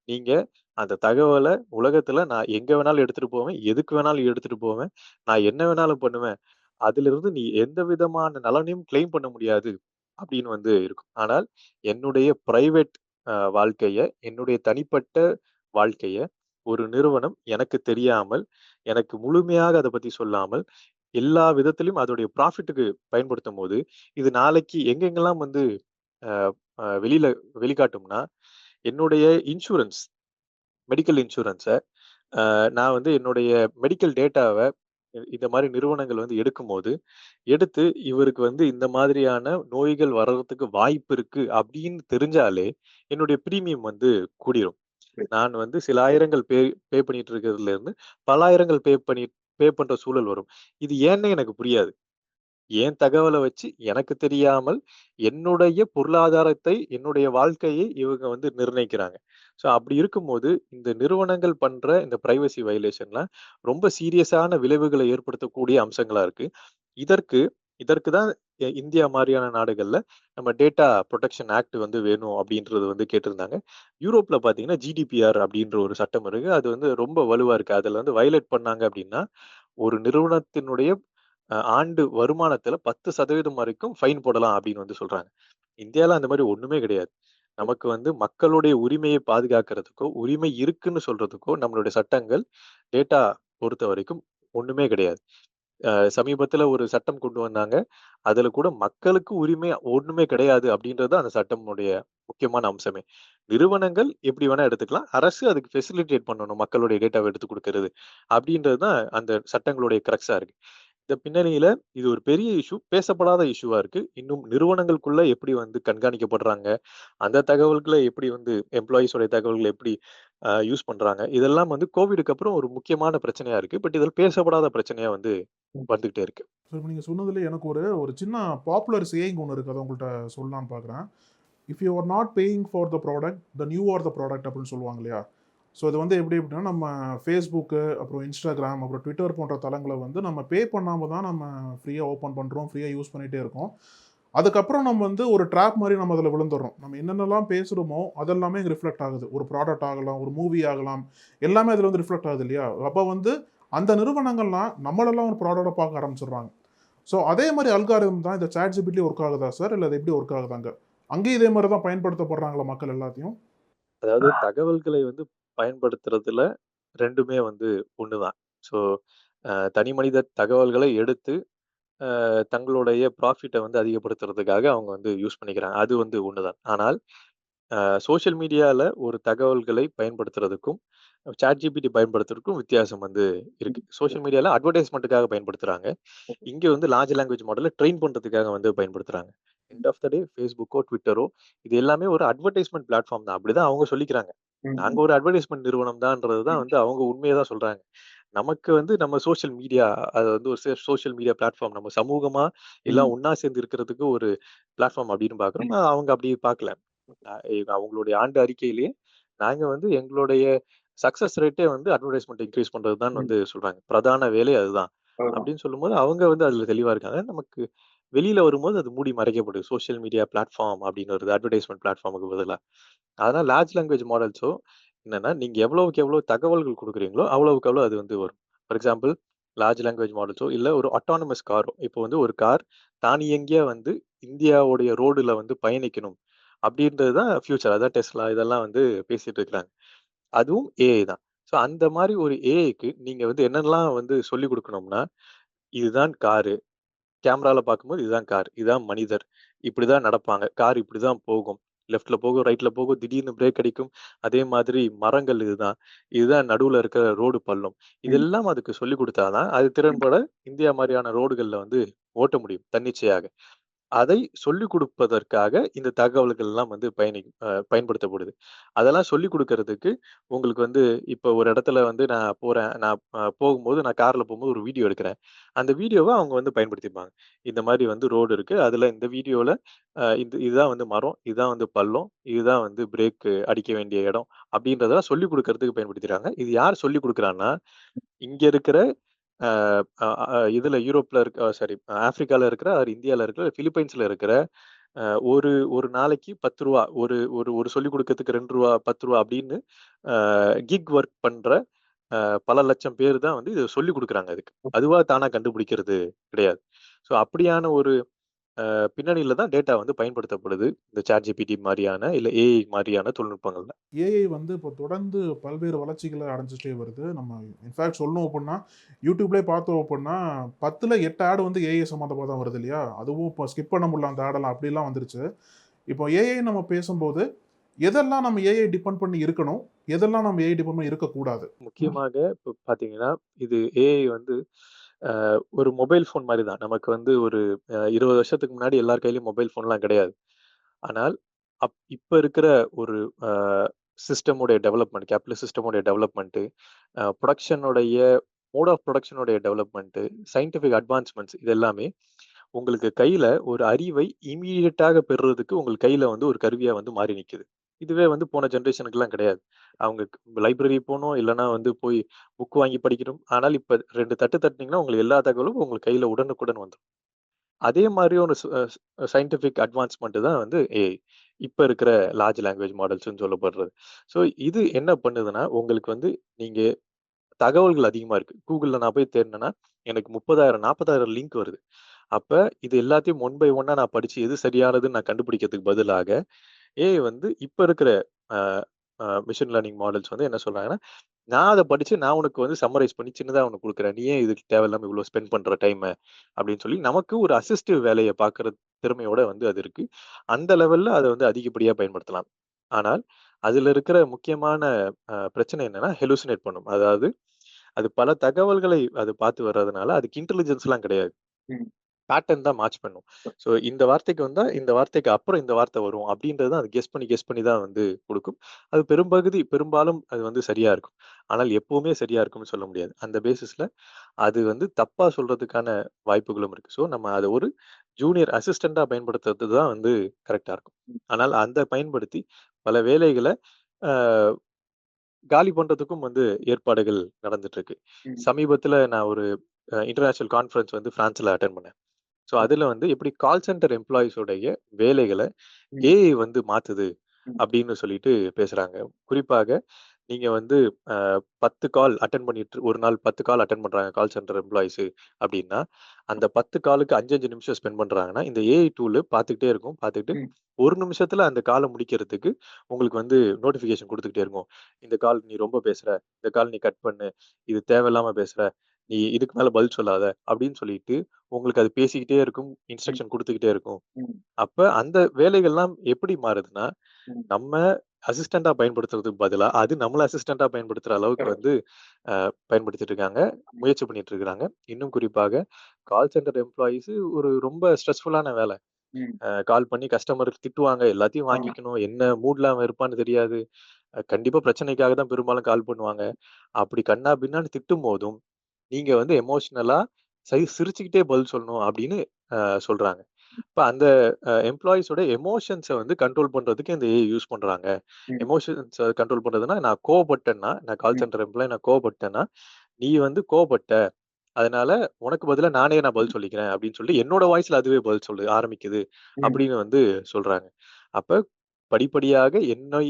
நீங்க அந்த தகவல உலகத்துல நான் எங்க வேணாலும் எடுத்துட்டு போவேன், எதுக்கு வேணாலும் எடுத்துட்டு போவேன். நான் என்ன வேணாலும் பண்ணுவேன். அதிலிருந்து நீ எந்த விதமான நலனையும் கிளைம் பண்ண முடியாது அப்படின்னு வந்து இருக்கும். ஆனால் என்னுடைய பிரைவேட் வாழ்க்கைய, என்னுடைய தனிப்பட்ட வாழ்க்கைய ஒரு நிறுவனம் எனக்கு தெரியாமல், எனக்கு முழுமையாக அத பத்தி சொல்லாமல், எல்லா விதத்திலும் அதோடைய ப்ராஃபிட்டுக்கு பயன்படுத்தும்போது, இது நாளைக்கு எங்கெங்கெல்லாம் வந்து அ அ வெளியில வெளிக்காட்டும்னா, என்னுடைய இன்சூரன்ஸ், மெடிக்கல் இன்சூரன்ஸ நான் வந்து என்னுடைய மெடிக்கல் டேட்டாவ இந்த மாரி நிறுவனங்கள் வந்து எடுக்கும்போது, எடுத்து இவருக்கு வந்து இந்த மாதிரியான நோய்கள் வர்றதுக்கு வாய்ப்பு இருக்கு அப்படின்னு தெரிஞ்சாலே, என்னுடைய பிரீமியம் வந்து கூடிரும். நான் வந்து சில ஆயிரங்கள் பே பண்ணிட்டு இருக்கிறதுல இருந்து, பல்லாயிரங்கள் பே பண்ற சூழல் வரும். இது ஏன்னே எனக்கு புரியாது. என் தகவல வச்சு எனக்கு தெரியாமல் என்னுடைய பொருளாதாரத்தை, என்னுடைய வாழ்க்கையை இவங்க வந்து நிர்ணயிக்கிறாங்க. ஸோ அப்படி இருக்கும்போது, இந்த நிறுவனங்கள் பண்ற இந்த பிரைவசி வயலேஷன்லாம் ரொம்ப சீரியஸான விளைவுகளை ஏற்படுத்தக்கூடிய அம்சங்களா இருக்கு. இதற்கு இதற்கு தான் இந்தியா மாரியான நாடுகள்ல நம்ம டேட்டா புரொடெக்ஷன் ஆக்ட் வந்து வேணும் அப்படின்றது வந்து கேட்டிருந்தாங்க. யூரோப்ல பார்த்தீங்கன்னா, ஜிடிபிஆர் அப்படின்ற ஒரு சட்டம் இருக்கு. அது வந்து ரொம்ப வலுவா இருக்கு. அதுல வந்து வயலேட் பண்ணாங்க அப்படின்னா, ஒரு நிறுவனத்தினுடைய ஆண்டு வருமானத்துல 10% வரைக்கும் ஃபைன் போடலாம் அப்படின்னு வந்து சொல்றாங்க. இந்தியால அந்த மாரி ஒண்ணுமே கிடையாது. நமக்கு வந்து மக்களுடைய உரிமையை பாதுகாக்கிறதுக்கோ, உரிமை இருக்குன்னு சொல்றதுக்கோ, நம்மளுடைய சட்டங்கள் டேட்டா பொறுத்தவரைக்கும் ஒண்ணுமே கிடையாது. சமீபத்துல ஒரு சட்டம் கொண்டு வந்தாங்க. அதுல கூட மக்களுக்கு உரிமை ஒண்ணுமே கிடையாது அப்படின்றது தான் அந்த சட்டமுடைய முக்கியமான அம்சமே. நிறுவனங்கள் எப்படி வேணா எடுத்துக்கலாம். அரசு அதுக்கு ஃபெசிலிட்டேட் பண்ணணும் மக்களுடைய டேட்டாவ எடுத்துக் குடுக்கிறது. அப்படின்றது தான் அந்த சட்டங்களுடைய கிரக்ஸா இருக்கு. இந்த பின்னணியில இது ஒரு பெரிய இஷ்யூ. பேசப்படாத இஷ்யூவா இருக்கு. இன்னும் நிறுவனங்களுக்குள்ள எப்படி வந்து கண்காணிக்கப்படுறாங்க, அந்த தகவல்கள எப்படி வந்து எம்ப்ளாயீஸ் உடைய தகவல்கள எப்படி யூஸ் பண்றாங்க. இதெல்லாம் வந்து கோவிடுக்கு அப்புறம் ஒரு முக்கியமான பிரச்சனையா இருக்கு. பட் இதில பேசப்படாத பிரச்சனையா வந்து வந்துகிட்டே இருக்கு. ஸோ இப்போ நீங்கள் சொன்னதுல எனக்கு ஒரு ஒரு சின்ன பாப்புலர் சேயிங் ஒன்று இருக்குது, அதை உங்கள்கிட்ட சொல்லலான்னு பார்க்குறேன். If you are not paying for the product then you are the product அப்படின்னு சொல்லுவாங்க இல்லையா? ஸோ இது வந்து எப்படி அப்படின்னா, நம்ம ஃபேஸ்புக்கு, அப்புறம் இன்ஸ்டாகிராம், அப்புறம் ட்விட்டர் போன்ற தளங்களை வந்து நம்ம பே பண்ணாமல் தான் நம்ம ஃப்ரீயாக ஓப்பன் பண்ணுறோம், ஃப்ரீயாக யூஸ் பண்ணிகிட்டே இருக்கோம். அதுக்கப்புறம் நம்ம வந்து ஒரு ட்ராப் மாதிரி நம்ம அதில் விழுந்துடுறோம். நம்ம என்னென்னலாம் பேசுகிறோமோ அதெல்லாமே இங்கே ரிஃப்ளெக்ட் ஆகுது. ஒரு ப்ராடக்ட் ஆகலாம், ஒரு மூவி ஆகலாம், எல்லாமே அதில் வந்து ரிஃப்ளெக்ட் ஆகுது இல்லையா? அப்போ வந்து அந்த நிறுவனங்கள்லாம் நம்மளெல்லாம் ஒரு ப்ராடக்ட்டை பார்க்க ஆரம்பிச்சிடுறாங்க. ஸோ அதே மாதிரி அல்காரிதம் தான் இந்த சாட் ஜிபிடி ஒர்க் ஆகுதா சார்? இல்லை அது எப்படி ஒர்க் ஆகுதாங்க? அங்கேயும் இதே மாதிரி தான் பயன்படுத்தப்படுறாங்களா மக்கள் எல்லாத்தையும்? அதாவது தகவல்களை வந்து பயன்படுத்துறதுல 2மே வந்து ஒண்ணுதான். ஸோ தனி மனித தகவல்களை எடுத்து தங்களுடைய ப்ராஃபிட்ட வந்து அதிகப்படுத்துறதுக்காக அவங்க வந்து யூஸ் பண்ணிக்கிறாங்க. அது வந்து ஒண்ணுதான். ஆனால் சோசியல் மீடியால ஒரு தகவல்களை பயன்படுத்துறதுக்கும், ChatGPT பயன்படுத்துறதுக்கும் வித்தியாசம் வந்து இருக்கு. சோசியல் மீடியால அட்வர்டைஸ்மென்ட்டுக்காக பயன்படுத்துறாங்க. இங்க வந்து லார்ஜ் லாங்குவேஜ் மாடல ட்ரெயின் பண்றதுக்காக வந்து பயன்படுத்துறாங்க. எண்ட் ஆஃப் த டே Facebookஓ, Twitterஓ இது எல்லாமே ஒரு அட்வர்டைஸ்மென்ட் பிளாட்ஃபார்ம் தான். அப்படிதான் அவங்க சொல்லிக்கிறாங்க. நாங்க ஒரு அட்வர்டைஸ்மென்ட் நிறுவனம் தான்ன்றது தான் வந்து அவங்க உண்மைய தான் சொல்றாங்க. நமக்கு வந்து நம்ம சோசியல் மீடியா அது வந்து ஒரு சோசியல் மீடியா பிளாட்ஃபார்ம். நம்ம சமூகமா எல்லாம் ஒண்ணா சேர்ந்து இருக்கிறதுக்கு ஒரு பிளாட்ஃபார்ம் அப்படின்னு பார்க்குறோம். அவங்க அப்படி பார்க்கல. அவங்களுடைய ஆண்டு அறிக்கையிலேயே நாங்க வந்து எங்களுடைய சக்சஸ் ரேட்டே வந்து அட்வர்டைஸ்மென்ட் இன்கிரீஸ் பண்றது தான் வந்து சொல்றாங்க. பிரதான வேலை அதுதான். அப்படின்னு சொல்லும்போது அவங்க வந்து அதுல தெளிவா இருக்காங்க. நமக்கு வெளியில வரும்போது அது மூடி மறைக்கப்படுது. சோசியல் மீடியா பிளாட்ஃபார்ம் அப்படின்னு வருது. அட்வர்டைஸ்மென்ட் பிளாட்ஃபார்முக்கு பதிலா. அதனால லார்ஜ் லாங்குவேஜ் மாடல்ஸோ என்னன்னா, நீங்க எவ்வளவுக்கு எவ்வளவு தகவல்கள் குடுக்குறீங்களோ, அவ்வளவுக்கு அவ்வளவு அது வந்து வரும். ஃபார் எக்ஸாம்பிள் லார்ஜ் லாங்குவேஜ் மாடல்ஸோ, இல்ல ஒரு ஆட்டோனமஸ் காரோ, இப்போ வந்து ஒரு கார் தானியங்கியா வந்து இந்தியாவுடைய ரோடுல வந்து பயணிக்கணும். அப்படின்றது தான் ஃபியூச்சர். அதான் டெஸ்லா இதெல்லாம் வந்து பேசிட்டு இருக்கிறாங்க. அதுவும் ஏஐ தான். ஸோ அந்த மாரி ஒரு ஏஐக்கு நீங்க வந்து என்னெல்லாம் வந்து சொல்லிக் குடுக்கணும்னா, இதுதான் காரு. கேமரால பார்க்கும்போது இதுதான் கார். இதுதான் மனிதர். இப்படிதான் நடப்பாங்க. கார் இப்படிதான் போகும். லெஃப்ட்ல போகும், ரைட்ல போகும். திடீர்னு பிரேக் அடிக்கும். அதே மாதிரி மரங்கள் இதுதான். இதுதான் நடுவுல இருக்கிற ரோடு பள்ளம். இதெல்லாம் அதுக்கு சொல்லிக் குடுத்தா தான், அது திறன்பட இந்தியா மாரியான ரோடுகள்ல வந்து ஓட்ட முடியும். தன்னிச்சையாக. அதை சொல்லிக் குடுப்பதற்காக இந்த தகவல்கள் எல்லாம் வந்து பயன்படுத்தப்படுது. அதெல்லாம் சொல்லிக் குடுக்கறதுக்கு உங்களுக்கு வந்து இப்ப ஒரு இடத்துல வந்து நான் போறேன். நான் போகும்போது நான் கார்ல போகும்போது ஒரு வீடியோ எடுக்கிறேன். அந்த வீடியோவ அவங்க வந்து பயன்படுத்திப்பாங்க. இந்த மாரி வந்து ரோடு இருக்கு. அதுல இந்த வீடியோல இதுதான் வந்து மரம், இதுதான் வந்து பள்ளம், இதுதான் வந்து பிரேக் அடிக்க வேண்டிய இடம் அப்படின்றதெல்லாம் சொல்லிக் குடுக்கறதுக்கு பயன்படுத்திறாங்க. இது யார் சொல்லிக் குடுக்குறான்னா, இங்க இருக்கிற அ அ அ இதுல யூரோப்ல இருக்க சாரி ஆப்பிரிக்கால இருக்கிற, இந்தியால இருக்கிற, பிலிப்பைன்ஸ்ல இருக்கிற அ ஒரு ஒரு நாளைக்கு ரூ. 10 ஒரு ஒரு ஒரு சொல்லிக் குடுக்கறதுக்கு ரூ. 2 ரூ. 10 அப்படின்னு அ கிக் ஒர்க் பண்ற பல லட்சம் பேர் தான் வந்து இத சொல்லிக் குடுக்குறாங்க அதுக்கு. அதுவா தானா கண்டுபிடிக்கிறது கிடையாது. ஸோ அப்படியான ஒரு பின்னணியில தான் டேட்டா வந்து பயன்படுத்தப்படுது. இந்த ChatGPT மாரியான, இல்ல ஏஐ மாரியான தொழில்நுட்பங்கள்ல. ஏஐ வந்து இப்போ தொடர்ந்து பல்வேறு வளர்ச்சிகளை அடைஞ்சிட்டே வருது. நம்ம இன்ஃபேக்ட் சொல்லணும் அப்படின்னா, யூடியூப்லேயே பார்த்தோம் அப்படின்னா 10ல் 8 ஆட் வந்து ஏஐ சம்மந்தமா தான் வருது இல்லையா? அதுவும் இப்போ ஸ்கிப் பண்ண முடியல அந்த ஆடெல்லாம் அப்படிலாம் வந்துருச்சு. இப்போ ஏஐ நம்ம பேசும்போது, எதெல்லாம் நம்ம ஏஐ டிபெண்ட் பண்ணி இருக்கணும்? எதெல்லாம் நம்ம ஏஐ டிபெண்ட் பண்ணி இருக்கக்கூடாது? முக்கியமாக இப்ப பார்த்தீங்கன்னா, இது ஏஐ வந்து ஒரு மொபைல் ஃபோன் மாரி தான். நமக்கு வந்து ஒரு 20 வருஷத்துக்கு முன்னாடி எல்லார் கையிலயும் மொபைல் ஃபோன்லாம் கிடையாது. ஆனால், இப்ப இருக்கிற ஒரு அ சிஸ்டமுடைய டெவலப்மெண்ட், கேபிட்டலிஸ்ட் சிஸ்டமுடைய டெவலப்மெண்ட்டு, புரொடக்ஷனுடைய மோட் ஆஃப் புரொடக்ஷனுடைய டெவலப்மெண்ட்டு, சயன்டிஃபிக் அட்வான்ஸ்மென்ட்ஸ் இது எல்லாமே உங்களுக்கு கையில ஒரு அறிவை இம்மீடியட்டாக பெறுறதுக்கு உங்கள் கையில வந்து ஒரு கருவியா வந்து மாறி நிக்குது. இதுவே வந்து போன ஜெனரேஷனுக்குலாம் கிடையாது. அவங்க லைப்ரரி போணும், இல்லன்னா வந்து போய் புக் வாங்கி படிக்கணும். ஆனால் இப்ப 2 தட்டு தட்டுனீங்கன்னா, உங்களுக்கு எல்லா தகவலும் உங்க கையில உடனுக்குடன் வந்துரும். அதே மாதிரியான சயின்டிஃபிக் அட்வான்ஸ்மெண்ட் தான் வந்து ஏஐ. இப்ப இருக்கிற லார்ஜ் லாங்குவேஜ் மாடல்ஸ்ன்னு சொல்லப்படுறது. ஸோ இது என்ன பண்ணுதுன்னா, உங்களுக்கு வந்து நீங்க தகவல்கள் அதிகமா இருக்கு. Googleல நான் போய் தேடுனேன்னா, எனக்கு 30,000 40,000 லிங்க் வருது. அப்ப இது எல்லாத்தையும் ஒன் பை ஒன்னா நான் படிச்சு எது சரியானதுன்னு நான் கண்டுபிடிக்கிறதுக்கு பதிலாக, ஏஐ வந்து இப்ப இருக்கிற அ அ மிஷின் லேர்னிங் மாடல்ஸ் வந்து என்ன சொல்றாங்கன்னா, நான் அத படிச்சு நான் உனக்கு வந்து சம்மரைஸ் பண்ணி சின்னதா உனக்கு குடுக்குறேன். நீ ஏன் இதுக்கு தேவையில்லாம இவ்ளோ ஸ்பெண்ட் பண்ற டைம? அப்படின்னு சொல்லி நமக்கு ஒரு அசிஸ்டிவ் வேலைய பார்க்குற திறமையோட வந்து அது இருக்கு. அந்த லெவல்ல அத வந்து அதிகப்படியா பயன்படுத்தலாம். ஆனால், அதுல இருக்கிற முக்கியமான பிரச்சனை என்னன்னா, ஹெலுசினேட் பண்ணும். அதாவது அது பல தகவல்களை அது பார்த்து வர்றதுனால, அதுக்கு இன்டெலிஜென்ஸ்லாம் கிடையாது. ம். பேட்டர்ன் தான் மேட்ச் பண்ணும். ஸோ இந்த வார்த்தைக்கு வந்தா, இந்த வார்த்தைக்கு அப்புறம் இந்த வார்த்தை வரும். அப்படின்றது தான் அது கெஸ் பண்ணி தான் வந்து குடுக்கும். அது பெரும்பாலும் அது வந்து சரியா இருக்கும். ஆனால் எப்பவுமே சரியா இருக்கும்னு சொல்ல முடியாது. அந்த பேசிஸ்ல அது வந்து தப்பா சொல்றதுக்கான வாய்ப்புகளும் இருக்கு. ஸோ நம்ம அத ஒரு ஜூனியர் அசிஸ்டன்ட்டா பயன்படுத்துறது தான் வந்து கரெக்ட்டா இருக்கும். ஆனால் அந்த பயன்படுத்தி பல வேலைகள அ காலி பண்றதுக்கும் வந்து ஏற்பாடுகள் நடந்துட்டு இருக்கு. ம். சமீபத்தில நான் ஒரு இன்டர்நேஷனல் கான்ஃபரன்ஸ் வந்து பிரான்ஸ்ல அட்டெண்ட் பண்ணேன். So okay. அதுல வந்து எப்படி கால் சென்டர் எம்ப்ளாயீஸ் உடைய வேலைகள ம். ஏஐ வந்து மாத்துது ம். அப்படின்னு சொல்லிட்டு பேசுறாங்க. குறிப்பாக நீங்க வந்து அ 10 கால் அட்டெண்ட் பண்ணிட்டு ஒரு நாள் 10 கால் அட்டெண்ட் பண்றாங்க கால் சென்டர் எம்ப்ளாயீஸ் அப்படின்னா, அந்த 10 காலுக்கு 5, 5 நிமிஷம் ஸ்பெண்ட் பண்றாங்கன்னா, இந்த ஏஐ டூல் பார்த்துக்கிட்டே இருக்கும். பார்த்துக்கிட்டு ம். 1 நிமிஷத்துல அந்த கால முடிக்கிறதுக்கு உங்களுக்கு வந்து நோட்டிஃபிகேஷன் குடுத்துக்கிட்டே இருக்கும். இந்த கால் நீ ரொம்ப பேசுற, இந்த கால் நீ கட் பண்ணு, இது தேவையில்லாம பேசுற, நீ இதுக்கு மேல பதில் சொல்லாத அப்படின்னு சொல்லிட்டு உங்களுக்கு அது பேசிக்கிட்டே இருக்கும். ம். இன்ஸ்ட்ரக்ஷன் குடுத்துக்கிட்டே இருக்கும். ம். அப்ப அந்த வேலைகள்லாம் எப்படி மாறுதுன்னா, ம். நம்ம அசிஸ்டன்ட்டா பயன்படுத்துறதுக்கு பதிலா, அது நம்மள அசிஸ்டன்ட்டா பயன்படுத்துற அளவுக்கு கரெக்ட். வந்து பயன்படுத்திட்டு இருக்காங்க. ம். முயற்சி பண்ணிட்டு இருக்கிறாங்க. இன்னும் குறிப்பாக கால் சென்டர் எம்ப்ளாயீஸ் ஒரு ரொம்ப ஸ்ட்ரெஸ்ஃபுல்லான வேலை. ம். கால் பண்ணி கஸ்டமருக்கு திட்டுவாங்க. எல்லாத்தையும் ஆமா. வாங்கிக்கணும். என்ன மூட்ல அவன் இருப்பான்னு தெரியாது. கண்டிப்பா பிரச்சனைக்காக தான் பெரும்பாலும் கால் பண்ணுவாங்க. அப்படி கன்னா பின்னான்னு திட்டும்போதும், நீங்க வந்து எமோஷனலா சிரிச்சுக்கிட்டே பதில் சொல்லணும் அப்படின்னு சொல்றாங்க. இப்ப அந்த எம்ப்ளாயீஸோட எமோஷன்ஸ வந்து கண்ட்ரோல் பண்றதுக்கு இந்த ஏஐ யூஸ் பண்றாங்க. ம். எமோஷன்ஸ கண்ட்ரோல் பண்றதுன்னா, நான் கால் ம். சென்டர் எம்ப்ளாயி நான் கோவப்பட்டேன்னா, "நீ வந்து கோவப்பட்ட. அதனால உனக்கு பதிலா நான் பதில் சொல்லிக்கிறேன்" அப்படின்னு சொல்லி என்னோட வாய்ஸ்ல அதுவே பதில் சொல்ல ஆரம்பிக்குது ம். அப்படின்னு வந்து சொல்றாங்க. அப்ப படிப்படியாக என்னை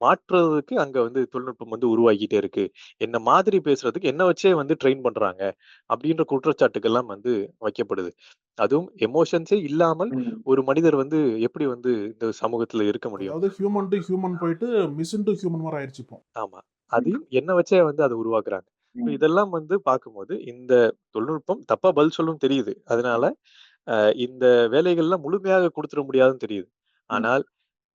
மாற்றுறதுக்கு அங்க வந்து தொழில்நுட்பம் வந்து உருவாகிட்டே இருக்கு. என்ன மாதிரி பேசுறதுக்கு என்ன வச்சே வந்து ட்ரெயின் பண்றாங்க. அப்படின்ற குற்றச்சாட்டுக்கெல்லாம் வந்து வைக்கப்படுது. அதுவும் எமோஷன்ஸே இல்லாமல் ம். ஒரு மனிதர் வந்து எப்படி வந்து இந்த சமூகத்துல இருக்க முடியும்? அதாவது ஹியூமன் டு ஹியூமன் போயிட்டு மிஷின் டு ஹியூமன் மாரி ஆயிருச்சு இப்போ. ஆமா. ம். அதையும் என்ன வச்சே வந்து அத உருவாக்குறாங்க. இப்ப ம். இதெல்லாம் வந்து பார்க்கும்போது, இந்த தொழில்நுட்பம் தப்பா பதில் சொல்லும் தெரியுது. அதனால அ இந்த வேலைகள்லாம் முழுமையாக குடுத்துற முடியாதுன்னு தெரியுது. ம். ஆனால்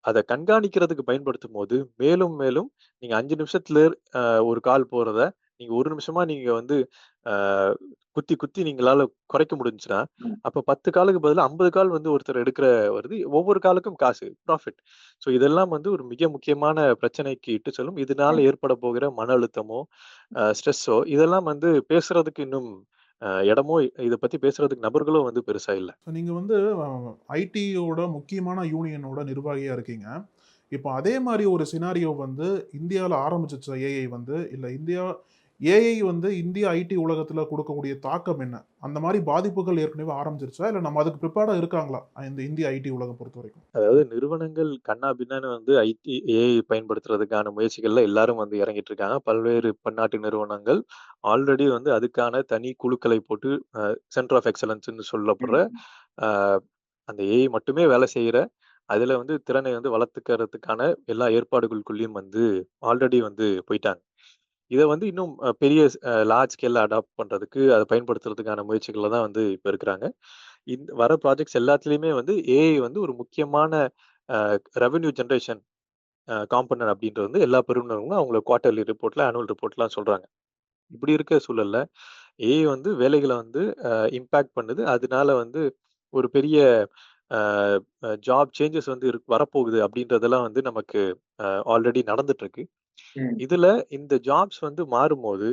அத கண்காணிக்கிறதுக்கு பயன்படுத்தும்போது, மேலும் மேலும் நீங்க 5 நிமிஷத்துல அ ஒரு கால் போறத, நீங்க 1 நிமிஷமா நீங்க வந்து அ குத்தி குத்தி நீங்களால குறைக்க முடிஞ்சுச்சுன்னா, ம். அப்ப 10 காலுக்கு பதிலா 50 கால் வந்து ஒருத்தர் எடுக்கிற வருது. ஒவ்வொரு காலுக்கும் காசு, ப்ராஃபிட். ஸோ இதெல்லாம் வந்து ஒரு மிக முக்கியமான பிரச்சனைக்கு இட்டு செல்லும். இதனால ஆமா. ஏற்பட போகிற மன அழுத்தமோ, ஸ்ட்ரெஸ்ஸோ இதெல்லாம் வந்து பேசுறதுக்கு இன்னும் இடமோ இத பத்தி பேசுறதுக்கு நபர்களும் வந்து பெருசா இல்ல. ஸோ நீங்க வந்து ஐடியோட முக்கியமான யூனியனோட நிர்வாகியா இருக்கீங்க. இப்போ அதே மாரி ஒரு சினாரியோ வந்து இந்தியால ஆரம்பிச்சுச்சா ஏஐ வந்து? இல்ல ஏஐ வந்து இந்திய ஐடி உலகத்துல குடுக்கக்கூடிய தாக்கம் என்ன? அந்த மாரி பாதிப்புகள் ஏற்கனவே ஆரம்பிச்சிருச்சா? இல்ல நம்ம அதுக்கு ப்ரிப்பேர்டா இருக்காங்களா? இந்த இந்திய ஐடி உலகம் பொறுத்தவரைக்கும்? அதாவது நிறுவனங்கள் கன்னா பின்னான்னு வந்து ஏஐ பயன்படுத்துறதுக்கான முயற்சிகள்ல எல்லாரும் வந்து இறங்கிட்டு இருக்காங்க. பல்வேறு பன்னாட்டு நிறுவனங்கள் ஆல்ரெடி வந்து அதுக்கான தனி குழுக்களை போட்டு சென்டர் ஆஃப் எக்ஸலன்ஸ்ன்னு சொல்லப்படுற ம். அ அந்த ஏஐ மட்டுமே வேலை செய்யற, அதுல வந்து திறனை வந்து வளர்த்துக்கிறதுக்கான எல்லா ஏற்பாடுகளுக்குள்ளயும் வந்து ஆல்ரெடி வந்து போயிட்டாங்க. இத வந்து இன்னும் பெரிய லார்ஜ் ஸ்கேல்ல அடாப்ட் பண்றதுக்கு, அத பயன்படுத்துறதுக்கான முயற்சிகள்ல தான் வந்து இப்ப இருக்கிறாங்க. வர ப்ராஜெக்ட்ஸ் எல்லாத்துலயுமே வந்து ஏஐ வந்து ஒரு முக்கியமான அ ரெவென்யூ ஜெனரேஷன் காம்போனன்ட் அப்படின்றது வந்து எல்லா பெறுநர்களும் அவங்கள குவார்ட்டர்லி ரிப்போர்ட்ல, ஆனுவல் ரிப்போர்ட்லாம் சொல்றாங்க. இப்படி இருக்க சூழல்ல ஏஐ வந்து வேலைகள வந்து இம்பாக்ட் பண்ணுது. அதனால வந்து ஒரு பெரிய அ ஜாப் சேஞ்சஸ் வந்து வரப்போகுது அப்படின்றதெல்லாம் வந்து நமக்கு ஆல்ரெடி நடந்துட்டு இருக்கு. ம். இதுல இந்த ஜாப்ஸ் வந்து மாறும்போது,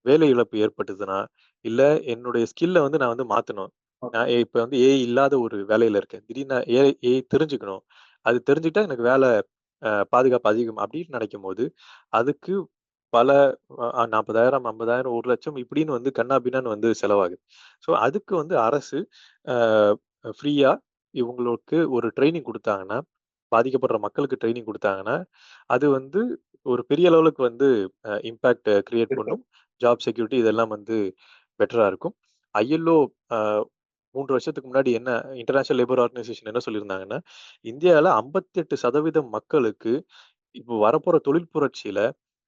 வேலை இழப்பு ஏற்பட்டதுன்னா, இல்ல என்னுடைய ஸ்கில்ல வந்து நான் வந்து மாத்தணும். ஓகே. நான் இப்ப வந்து ஏஐ இல்லாத ஒரு வேலையில இருக்கேன். திடீர்னு ஏஐ தெரிஞ்சுக்கணும். அது தெரிஞ்சுக்கிட்டா எனக்கு வேலை பாதுகாப்பு அதிகம் அப்படின்னு நினைக்கும்போது, அதுக்கு பல 40,000, 50,000, 1,00,000 இப்படின்னு வந்து கன்னா பின்னான்னு வந்து செலவாகுது. ஸோ அதுக்கு வந்து அரசு அ ஃப்ரீயா இவங்களுக்கு ஒரு ட்ரைனிங் குடுத்தாங்கன்னா, பாதிக்கப்படுற மக்களுக்கு ட்ரைனிங் குடுத்தாங்கன்னா, அது வந்து ஒரு பெரிய லெவலுக்கு வந்து இம்பாக்ட் கிரியேட் பண்ணும். ஜாப் செக்யூரிட்டி இதெல்லாம் வந்து பெட்டரா இருக்கும். ILO அ 3 வருஷத்துக்கு முன்னாடி என்ன இன்டர்நேஷனல் லேபர் ஆர்கனைசேஷன் என்ன சொல்லியிருந்தாங்கன்னா, இந்தியால 58% மக்களுக்கு இப்போ வரப்போற தொழில் புரட்சியில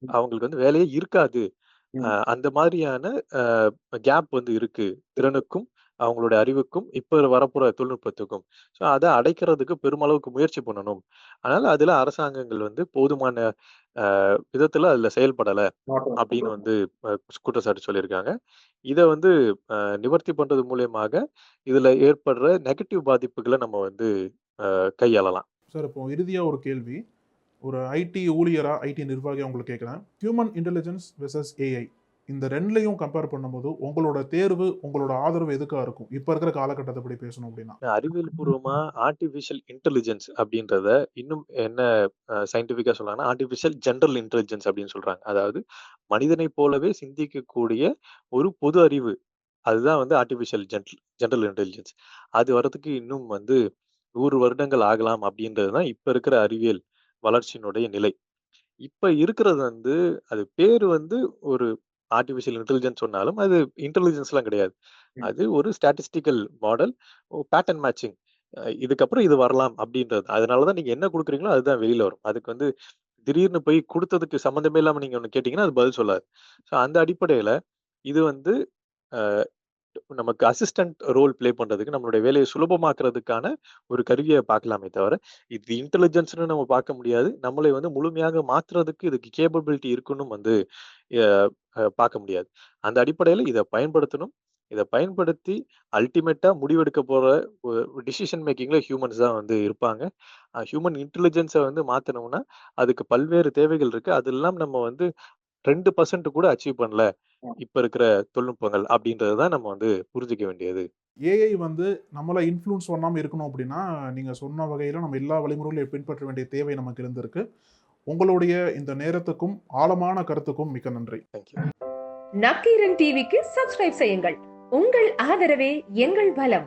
அவங்களுக்கு வந்து வேலையே இருக்காது. அந்த மாதிரியான அ கேப் வந்து இருக்கு. திறனுக்கும், அவங்களுடைய அறிவுக்கும், இப்ப வரப்போற தொழில்நுட்பத்துக்கும். ஸோ அத அடைக்கிறதுக்கு பெருமளவுக்கு முயற்சி பண்ணணும். அதனால அதுல அரசாங்கங்கள் வந்து போதுமான அ விதத்துல அதுல செயல்படல அப்படின்னு வந்து குற்றச்சாட்டு சொல்லியிருக்காங்க. இத வந்து நிவர்த்தி பண்றது மூலியமாக இதுல ஏற்படுற நெகட்டிவ் பாதிப்புகள நம்ம வந்து கையாளலாம். சார், இப்போ இறுதியா ஒரு கேள்வி. ஒரு ஐடி ஊழியரா, ஐடி நிர்வாகியா உங்களுக்கு கேட்குறேன். ஹியூமன் இன்டெலிஜென்ஸ் வெர்சஸ் ஏஐ இந்த 2லயும் கம்பேர் பண்ணும்போது உங்களோட தேர்வு, உங்களோட ஆதரவு எதுக்கா இருக்கும்? இப்ப இருக்கிற காலகட்டத்த படி பேசணும் அப்படின்னா. அறிவியல் பூர்வமா ஆர்டிபிஷியல் இன்டெலிஜென்ஸ் அப்படின்றத இன்னும் என்ன சயின்டிஃபிக்கா சொல்றாங்கன்னா, ஆர்டிபிஷியல் ஜெனரல் இன்டெலிஜென்ஸ் அப்படின்னு சொல்றாங்க. அதாவது மனிதனைப் போலவே சிந்திக்கக்கூடிய ஒரு பொது அறிவு. அதுதான் வந்து ஆர்டிபிஷியல் ஜெனரல் இன்டெலிஜென்ஸ். அது வர்றதுக்கு இன்னும் வந்து 100 வருடங்கள் ஆகலாம் அப்படின்றது தான் இப்ப இருக்கிற அறிவியல் வளர்ச்சியினுடைய நிலை. இப்ப இருக்கிறது வந்து அது பேரு வந்து ஒரு ஆர்டிபிஷியல் இன்டெலிஜென்ஸ் சொன்னாலும், அது இன்டெலிஜென்ஸ்லாம் கிடையாது. அது ஒரு ஸ்டாட்டிஸ்டிக்கல் மாடல், பேட்டர்ன் மேட்சிங். இதுக்கப்புறம் இது வரலாம் அப்படின்றது. அதனால தான் நீங்க என்ன குடுக்குறீங்களோ அதுதான் வெளியில வரும். அதுக்கு வந்து திடீர்னு போய் குடுத்ததுக்கு சம்மந்தமே இல்லாம நீங்க ஒண்ணு கேட்டீங்கன்னா, அது பதில் சொல்லாது. ஸோ அந்த அடிப்படையில இது வந்து அ நமக்கு அசிஸ்டன்ட் ரோல் ப்ளே பண்றதுக்கு, நம்மளுடைய வேலைய சுலபமாக்குறதுக்கான ஒரு கருவியா பார்க்கலாமே தவிர, இது இன்டெலிஜென்ஸ்ன்னு நம்ம பார்க்க முடியாது. நம்மளை வந்து முழுமையாக மாத்துறதுக்கு இதுக்கு கேப்பபிலிட்டி இருக்குன்னும் வந்து எ பார்க்க முடியாது. அந்த அடிப்படையில இத பயன்படுத்தணும். இத பயன்படுத்தி அல்டிமேட்டா முடிவெடுக்க போற டிசிஷன் மேக்கிங்ல ஹியூமன்ஸ் தான் வந்து இருப்பாங்க. ஹியூமன் இன்டெலிஜென்ஸ வந்து மாத்தணும்னா, அதுக்கு பல்வேறு தேவைகள் இருக்கு. அதெல்லாம் நம்ம வந்து 2% கூட அச்சீவ் பண்ணல. இப்ப இருக்கிற தொழில்நுட்பங்கள் அப்படின்றது தான் நம்ம வந்து புரிஞ்சுக்க வேண்டியது. ஏஐ வந்து நம்மள இன்ஃப்ளூயன்ஸ் பண்ணாம இருக்கணும் அப்படின்னா, நீங்க சொன்ன வகையில நம்ம எல்லா வழிமுறைகளையும் பின்பற்ற வேண்டிய தேவை நமக்கு இருந்திருக்கு. உங்களுடைய இந்த நேரத்துக்கும், ஆழமான கருத்துக்கும் மிக்க நன்றி. Thank you. நக்கீரன் டிவிக்கு சப்ஸ்கிரைப் செய்யுங்கள். உங்கள் ஆதரவே எங்கள் பலம்.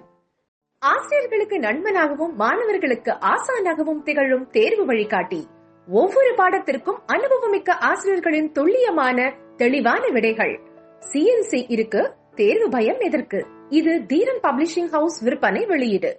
ஆசிரியர்களுக்கு நண்பனாகவும் மாணவர்களுக்கு ஆசானாகவும் திகழும் தேர்வு வழிகாட்டி. ஒவ்வொரு பாடத்திற்கும் அனுபவமிக்க ஆசிரியர்களின் துல்லியமான தெளிவான விடைகள். CNC இருக்கு, தேர்வு பயம் எதற்கு? இது தீரன் பப்ளிஷிங் ஹவுஸ் விற்பனை வெளியீடு.